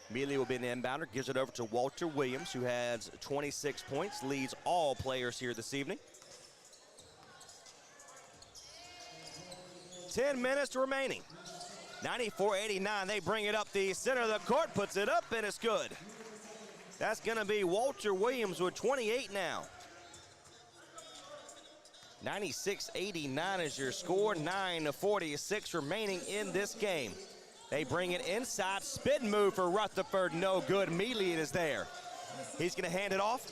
Mealy will be an inbounder, gives it over to Walter Williams, who has 26 points, leads all players here this evening. 10 minutes remaining. 94-89, they bring it up the center of the court, puts it up, and it's good. That's gonna be Walter Williams with 28 now. 96-89 is your score, 9:46 remaining in this game. They bring it inside, spin move for Rutherford, no good. Mealy is there. He's gonna hand it off.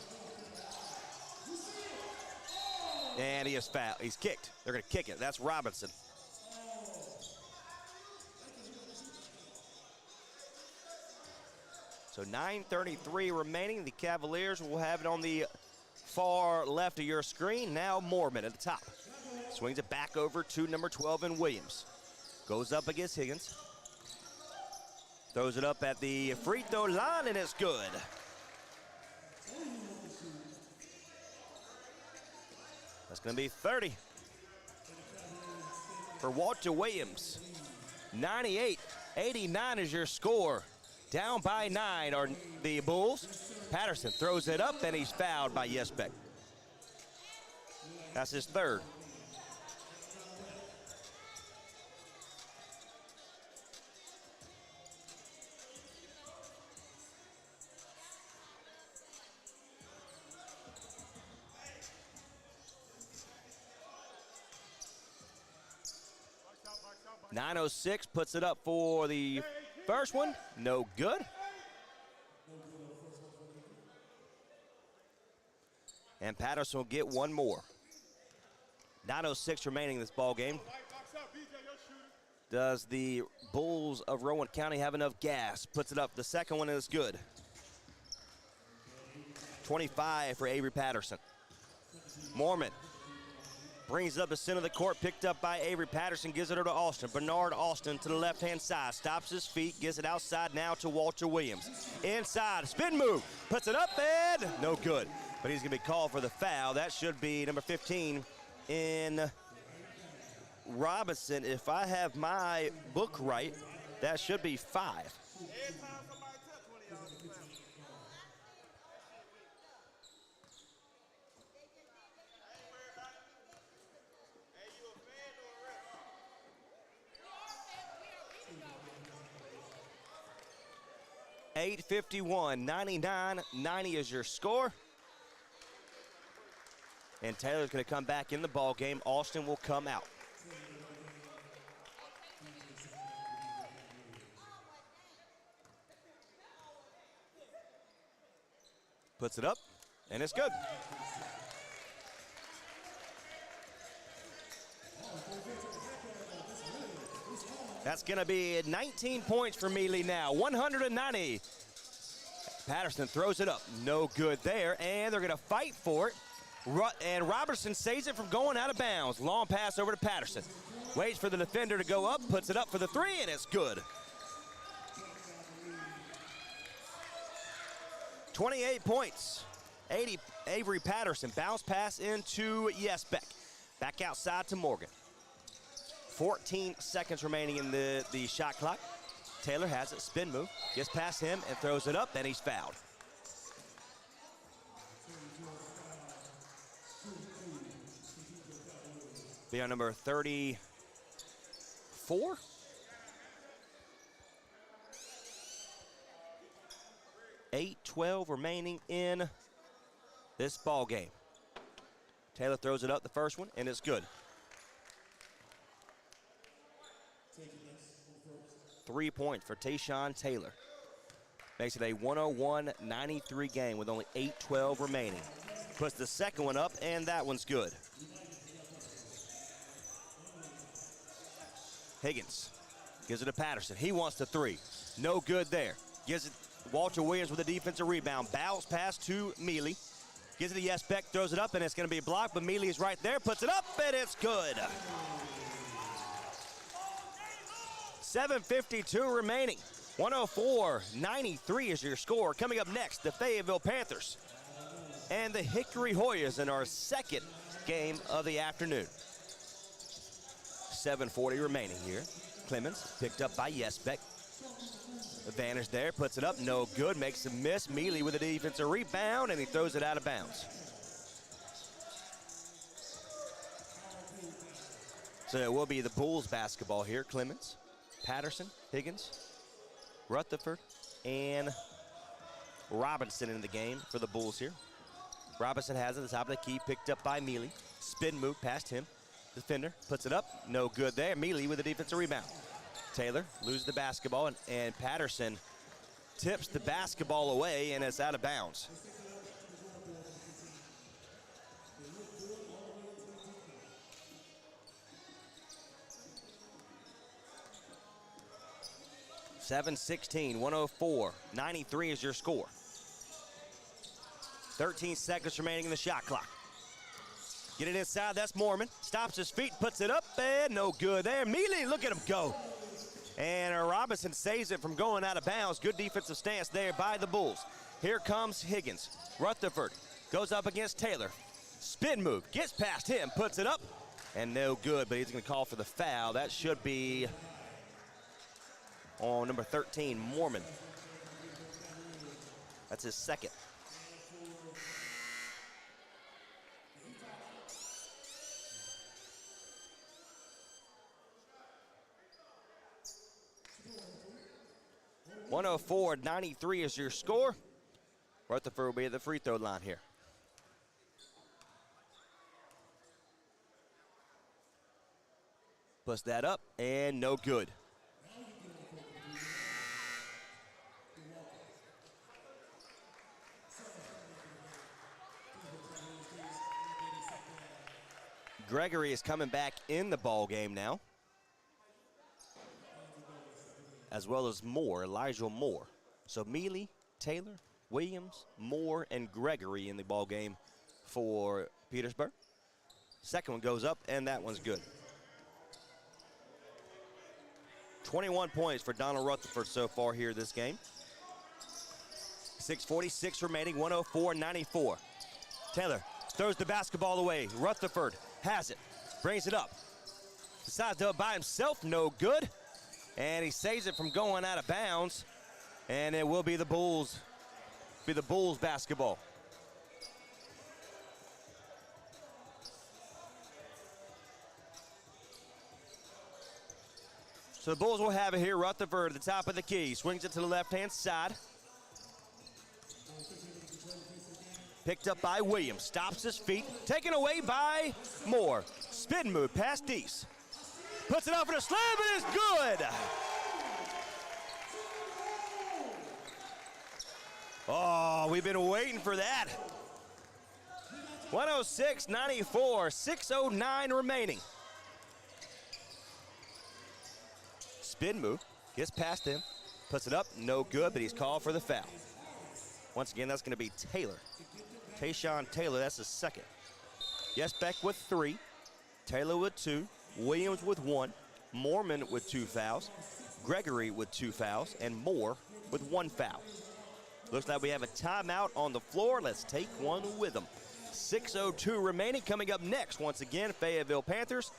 And he is fouled, he's kicked. They're gonna kick it, that's Robinson. So 9:33 remaining. The Cavaliers will have it on the far left of your screen. Now Mormon at the top. Swings it back over to number 12 in Williams. Goes up against Higgins. Throws it up at the free throw line, and it's good. That's going to be 30 for Walter Williams. 98-89 is your score. Down by 9 are the Bulls. Patterson throws it up, and he's fouled by Yesbeck. That's his 3rd. .906 puts it up for the first one, no good. And Patterson will get one more. 9:06 remaining in this ball game. Does the Bulls of Rowan County have enough gas? Puts it up, the second one is good. 25 for Avery Patterson. Mormon brings it up the center of the court, picked up by Avery Patterson, gives it over to Austin. Bernard Austin to the left-hand side, stops his feet, gives it outside now to Walter Williams. Inside, spin move, puts it up, and no good. But he's gonna be called for the foul. That should be number 15 in Robinson. If I have my book right, that should be 5. .851, 99-90 is your score. And Taylor's going to come back in the ball game. Austin will come out. Puts it up, and it's good. That's going to be 19 points for Mealy now, 190. Patterson throws it up, no good there, and they're going to fight for it. And Robertson saves it from going out of bounds. Long pass over to Patterson. Waits for the defender to go up, puts it up for the three, and it's good. 28 points. Avery Patterson, bounce pass into Yesbeck. Back outside to Morgan. 14 seconds remaining in the shot clock. Taylor has it, spin move, gets past him and throws it up, and he's fouled. Be on number 34. .8:12 remaining in this ball game. Taylor throws it up the first one, and it's good. 3 points for Tayshawn Taylor. Makes it a 101-93 game with only 8:12 remaining. Puts the second one up, and that one's good. Higgins gives it to Patterson. He wants the three. No good there. Gives it Walter Williams with a defensive rebound. Bounce pass to Mealy. Gives it to Yesbeck, throws it up, and it's going to be blocked, but Mealy is right there, puts it up, and it's good. 7:52 remaining. 104-93 is your score. Coming up next, the Fayetteville Panthers and the Hickory Hoyas in our second game of the afternoon. 7:40 remaining here. Clemens picked up by Yesbeck. Advantage there, puts it up, no good, makes a miss. Mealy with a defensive rebound, and he throws it out of bounds. So it will be the Bulls basketball here. Clemens, Patterson, Higgins, Rutherford, and Robinson in the game for the Bulls here. Robinson has it at the top of the key, picked up by Mealy. Spin move past him. Defender puts it up, no good there. Mealy with a defensive rebound. Taylor loses the basketball, and Patterson tips the basketball away, and it's out of bounds. (7:16), 104-93 is your score. 13 seconds remaining in the shot clock. Get it inside, that's Mormon. Stops his feet, puts it up, and no good there. Mealy, look at him go. And Robinson saves it from going out of bounds. Good defensive stance there by the Bulls. Here comes Higgins. Rutherford goes up against Taylor. Spin move, gets past him, puts it up, and no good, but he's going to call for the foul. That should be on number 13, Mormon. That's his second. (104-93 is your score. Rutherford will be at the free throw line here. Puts that up, and no good. Gregory is coming back in the ball game now, as well as Moore, Elijah Moore. So Mealy, Taylor, Williams, Moore, and Gregory in the ball game for Petersburg. Second one goes up, and that one's good. 21 points for Donald Rutherford so far here this game. 6:46 remaining, 104-94. Taylor throws the basketball away. Rutherford has it, brings it up. Decides to do it by himself, no good. And he saves it from going out of bounds. And it will be the Bulls basketball. So the Bulls will have it here. Rutherford at the top of the key. Swings it to the left-hand side. Picked up by Williams. Stops his feet. Taken away by Moore. Spin move past Deese. Puts it out for the slam, and it's good. Oh, we've been waiting for that. 106-94, 6:09 remaining. Spin move, gets past him, puts it up, no good, but he's called for the foul. Once again, that's going to be Taylor. Tayshawn Taylor, that's his second. Yesbeck with 3, Taylor with 2, Williams with 1, Mormon with 2 fouls, Gregory with 2 fouls, and Moore with 1 foul. Looks like we have a timeout on the floor. Let's take one with them. 6:02 remaining. Coming up next, once again, Fayetteville Panthers.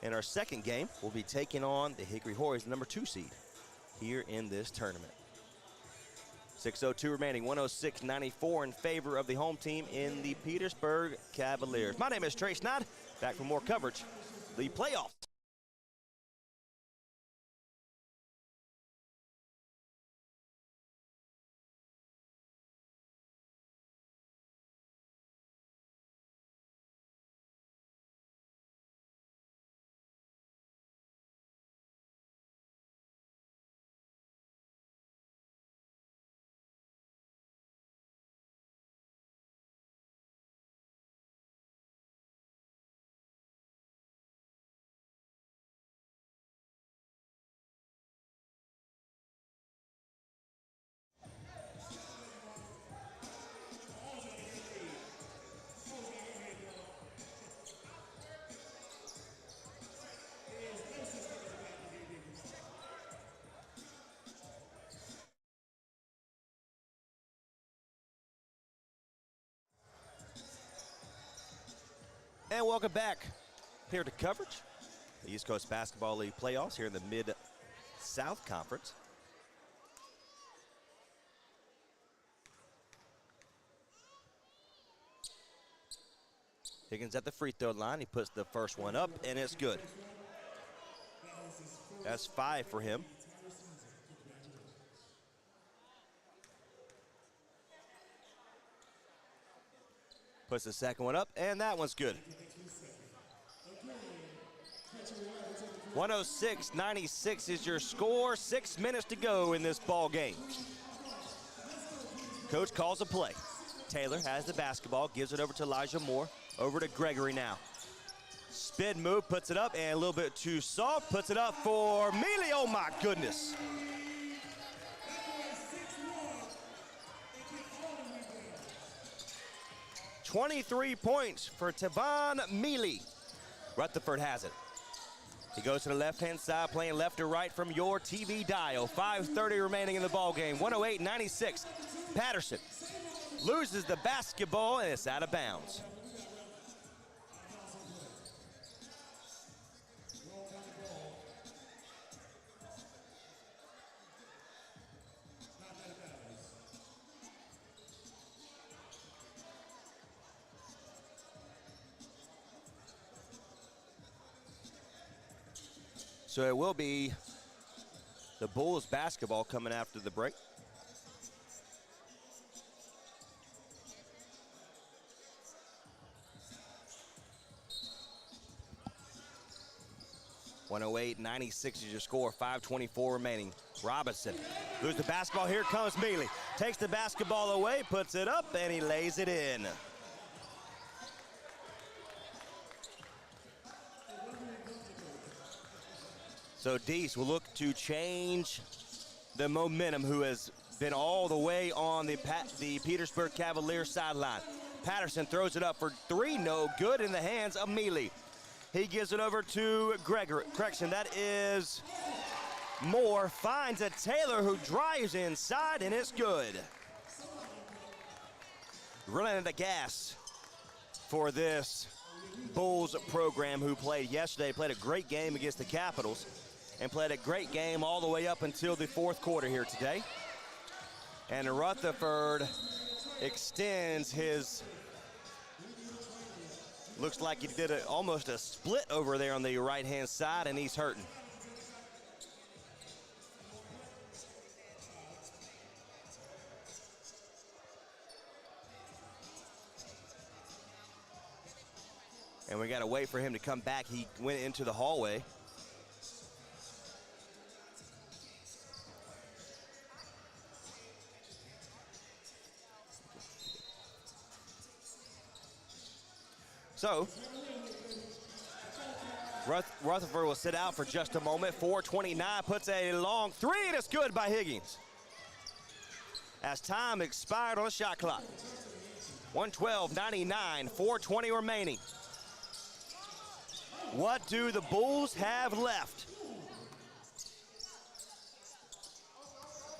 In our second game, we'll be taking on the Hickory Hornets, the number 2 seed here in this tournament. 6:02 remaining, 106-94 in favor of the home team in the Petersburg Cavaliers. My name is Trey Snodd. Back for more coverage, the playoffs. And welcome back here to coverage. The East Coast Basketball League playoffs here in the Mid-South Conference. Higgins at the free throw line. He puts the first one up, and it's good. That's 5 for him. Puts the second one up, and that one's good. 106-96 is your score. 6 minutes to go in this ball game. Coach calls a play. Taylor has the basketball, gives it over to Elijah Moore. Over to Gregory now. Spin move, puts it up, and a little bit too soft. Puts it up for Mealy. Oh my goodness. $23 points for Tavon Mealy. Rutherford has it. He goes to the left-hand side, playing left to right from your TV dial. 5:30 remaining in the ball game. 108-96. Patterson loses the basketball, and it's out of bounds. So it will be the Bulls basketball coming after the break. (108-96) is your score. 5:24 remaining. Robinson loses the basketball. Here comes Mealy. Takes the basketball away, puts it up, and he lays it in. So Deese will look to change the momentum, who has been all the way on the Petersburg Cavaliers sideline. Patterson throws it up for 3, no good, in the hands of Mealy. He gives it over to Gregory. Correction, that is Moore. Finds a Taylor who drives inside, and it's good. Running out of gas for this Bulls program, who played yesterday, played a great game against the Capitals, and played a great game all the way up until the 4th quarter here today. And Rutherford extends his, looks like he did almost a split over there on the right-hand side, and he's hurting. And we got to wait for him to come back. He went into the hallway. So, Rutherford will sit out for just a moment. 4:29, puts a long 3, and it's good by Higgins. As time expired on the shot clock. 112-99, 4:20 remaining. What do the Bulls have left?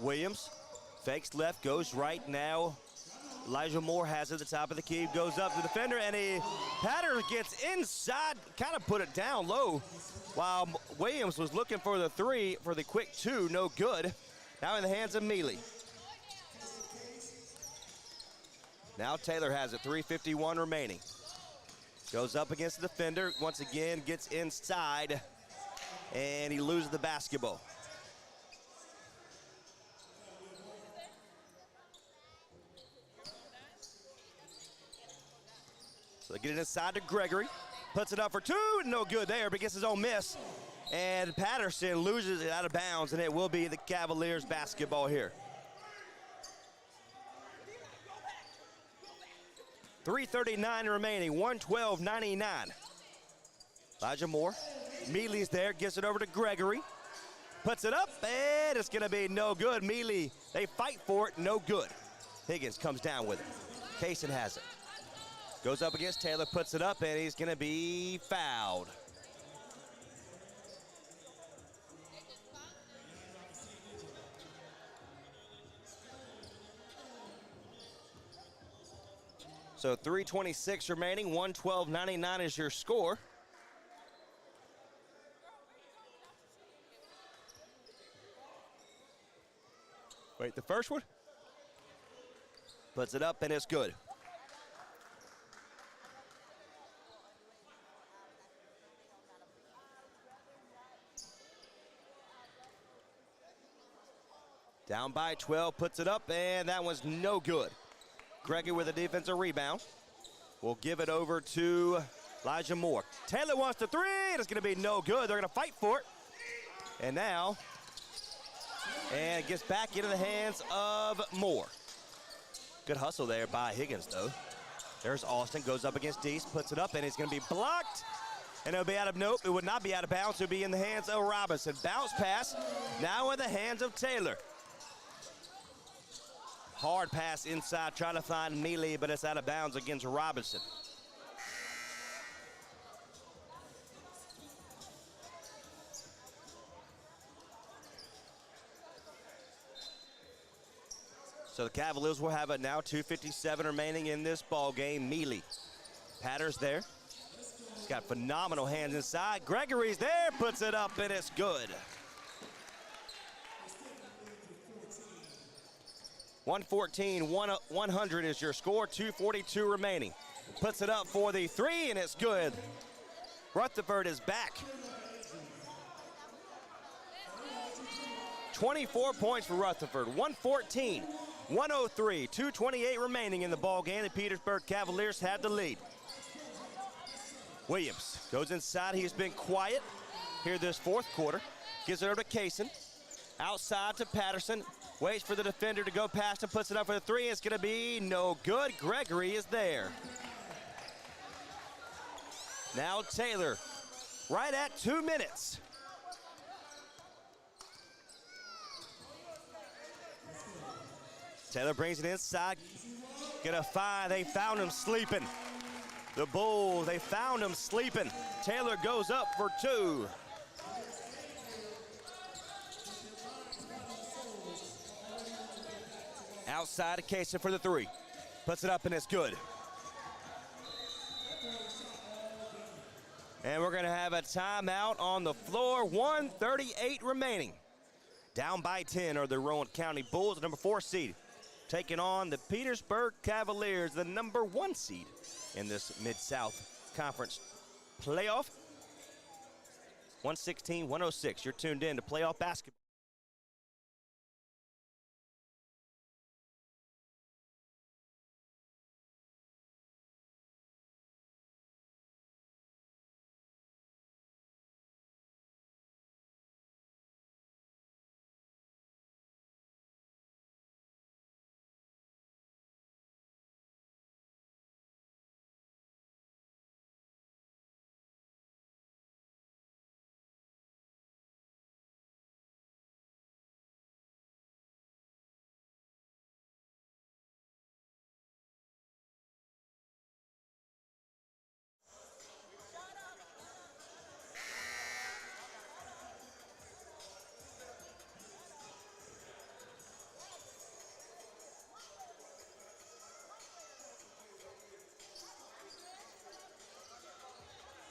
Williams fakes left, goes right now. Elijah Moore has it at the top of the key, goes up to the defender, and Patter gets inside, kind of put it down low, while Williams was looking for the three, for the quick two, no good. Now in the hands of Mealy. Now Taylor has it, 3:51 remaining. Goes up against the defender, once again gets inside, and he loses the basketball. So they get it inside to Gregory, puts it up for two, no good there, but gets his own miss. And Patterson loses it out of bounds, and it will be the Cavaliers basketball here. 3:39 remaining, 112-99. Elijah Moore, Mealy's there, gets it over to Gregory. Puts it up, and it's gonna be no good. Mealy, they fight for it, no good. Higgins comes down with it. Kaysen has it. Goes up against Taylor, puts it up, and he's gonna be fouled. So 3:26 remaining, 112-99 is your score. Wait, the first one? Puts it up, and it's good. Down by 12, puts it up, and that was no good. Gregory with a defensive rebound. We'll give it over to Elijah Moore. Taylor wants the three, and it's gonna be no good. They're gonna fight for it. And now, and it gets back into the hands of Moore. Good hustle there by Higgins, though. There's Austin, goes up against Deese, puts it up, and it's gonna be blocked. And it'll be out of, nope, it would not be out of bounds. It'll be in the hands of Robinson. Bounce pass, now in the hands of Taylor. Hard pass inside, trying to find Mealy, but it's out of bounds against Robinson. So the Cavaliers will have it now, 2:57 remaining in this ball game. Mealy, Patter's there. He's got phenomenal hands inside. Gregory's there, puts it up, and it's good. 114-100 is your score, 2:42 remaining. Puts it up for the three, and it's good. Rutherford is back. 24 points for Rutherford, 114-103, 2:28 remaining in the ball game. The Petersburg Cavaliers have the lead. Williams goes inside. He's been quiet here this fourth quarter. Gives it over to Kaysen. Outside to Patterson. Waits for the defender to go past him, puts it up for the three. It's gonna be no good. Gregory is there. Now Taylor, right at 2 minutes. Taylor brings it inside. Gonna find, they found him sleeping. The Bulls, they found him sleeping. Taylor goes up for two. Outside to Kaysen for the three. Puts it up, and it's good. And we're gonna have a timeout on the floor, 1:38 remaining. Down by 10 are the Rowan County Bulls, the number 4 seed, taking on the Petersburg Cavaliers, the number 1 seed in this Mid-South Conference playoff. 116-106, you're tuned in to playoff basketball.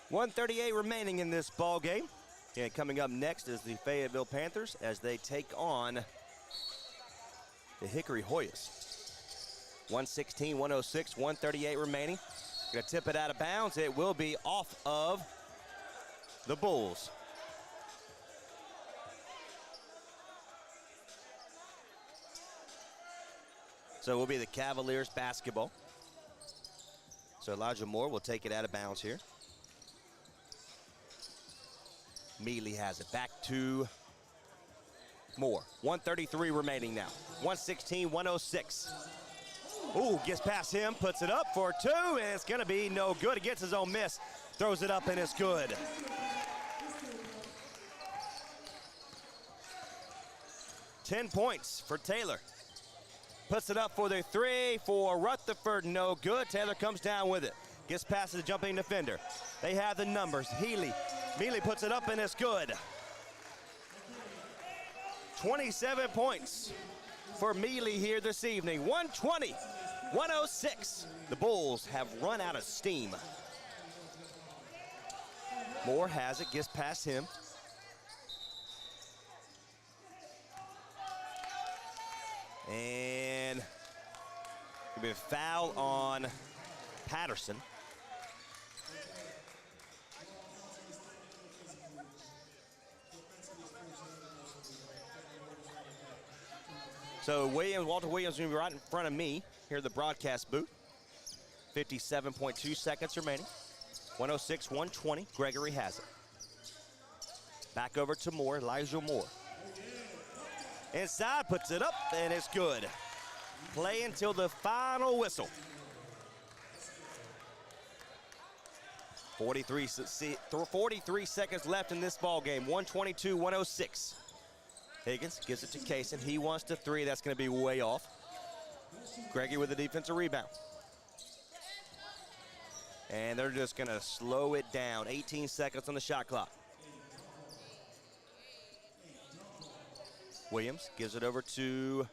1:38 remaining in this ball game. And coming up next is the Fayetteville Panthers as they take on the Hickory Hoyas. 116-106, 1:38 remaining. Gonna tip it out of bounds. It will be off of the Bulls. So it will be the Cavaliers basketball. So Elijah Moore will take it out of bounds here. Mealy has it back to Moore. 1:33 remaining now. 116-106. Ooh, gets past him, puts it up for two, and it's gonna be no good. It gets his own miss, throws it up, and it's good. Ten points for Taylor. Puts it up for the three for Rutherford, no good. Taylor comes down with it. Gets past the jumping defender. They have the numbers. Mealy puts it up and it's good. 27 points for Mealy here this evening. 120-106. The Bulls have run out of steam. Moore has it, gets past him. And it'll be a foul on Patterson. So Walter Williams is going to be right in front of me here at the broadcast booth. 57.2 seconds remaining. 106-120. Gregory has it. Back over to Moore, Elijah Moore. Inside, puts it up, and it's good. Play until the final whistle. 43 seconds left in this ball game. 122-106. Higgins gives it to Kaysen. He wants to three. That's going to be way off. Gregory with the defensive rebound. And they're just going to slow it down. 18 seconds on the shot clock. Williams gives it over to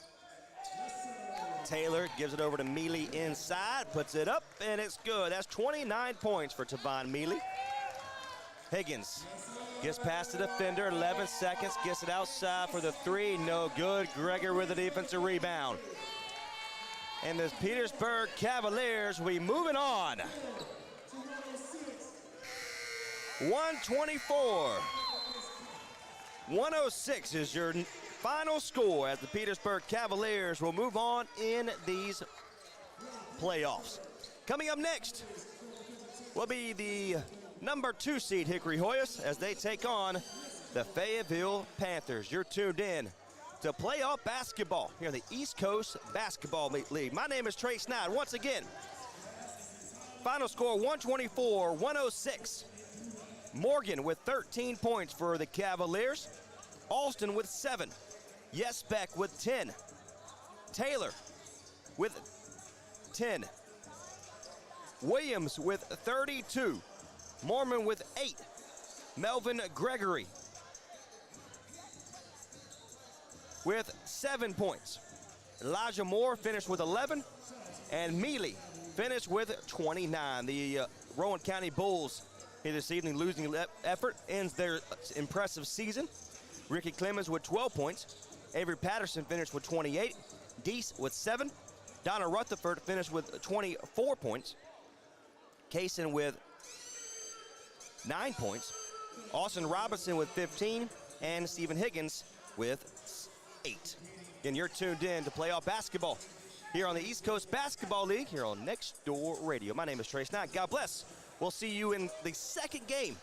Taylor, gives it over to Mealy inside, puts it up, and it's good. That's 29 points for Tavon Mealy. Higgins gets past the defender, 11 seconds, gets it outside for the three, no good. Gregory with the defensive rebound. And the Petersburg Cavaliers will be moving on. 124-106 is your final score as the Petersburg Cavaliers will move on in these playoffs. Coming up next will be the number 2 seed Hickory Hoyas as they take on the Fayetteville Panthers. You're tuned in to playoff basketball here in the East Coast Basketball League. My name is Trey Snide. Once again, final score 124-106. Morgan with 13 points for the Cavaliers. Alston with 7. Yesbeck with 10. Taylor with 10. Williams with 32. Mormon with 8. Melvin Gregory with 7 points. Elijah Moore finished with 11. And Mealy finished with 29. The Rowan County Bulls here this evening losing effort ends their impressive season. Ricky Clemens with 12 points. Avery Patterson finished with 28. Deese with 7. Donna Rutherford finished with 24 points. Kaysen with 9 points. Austin Robinson with 15. And Stephen Higgins with 8. Again, you're tuned in to playoff basketball here on the East Coast Basketball League here on Next Door Radio. My name is Trey Snide. God bless. We'll see you in the second game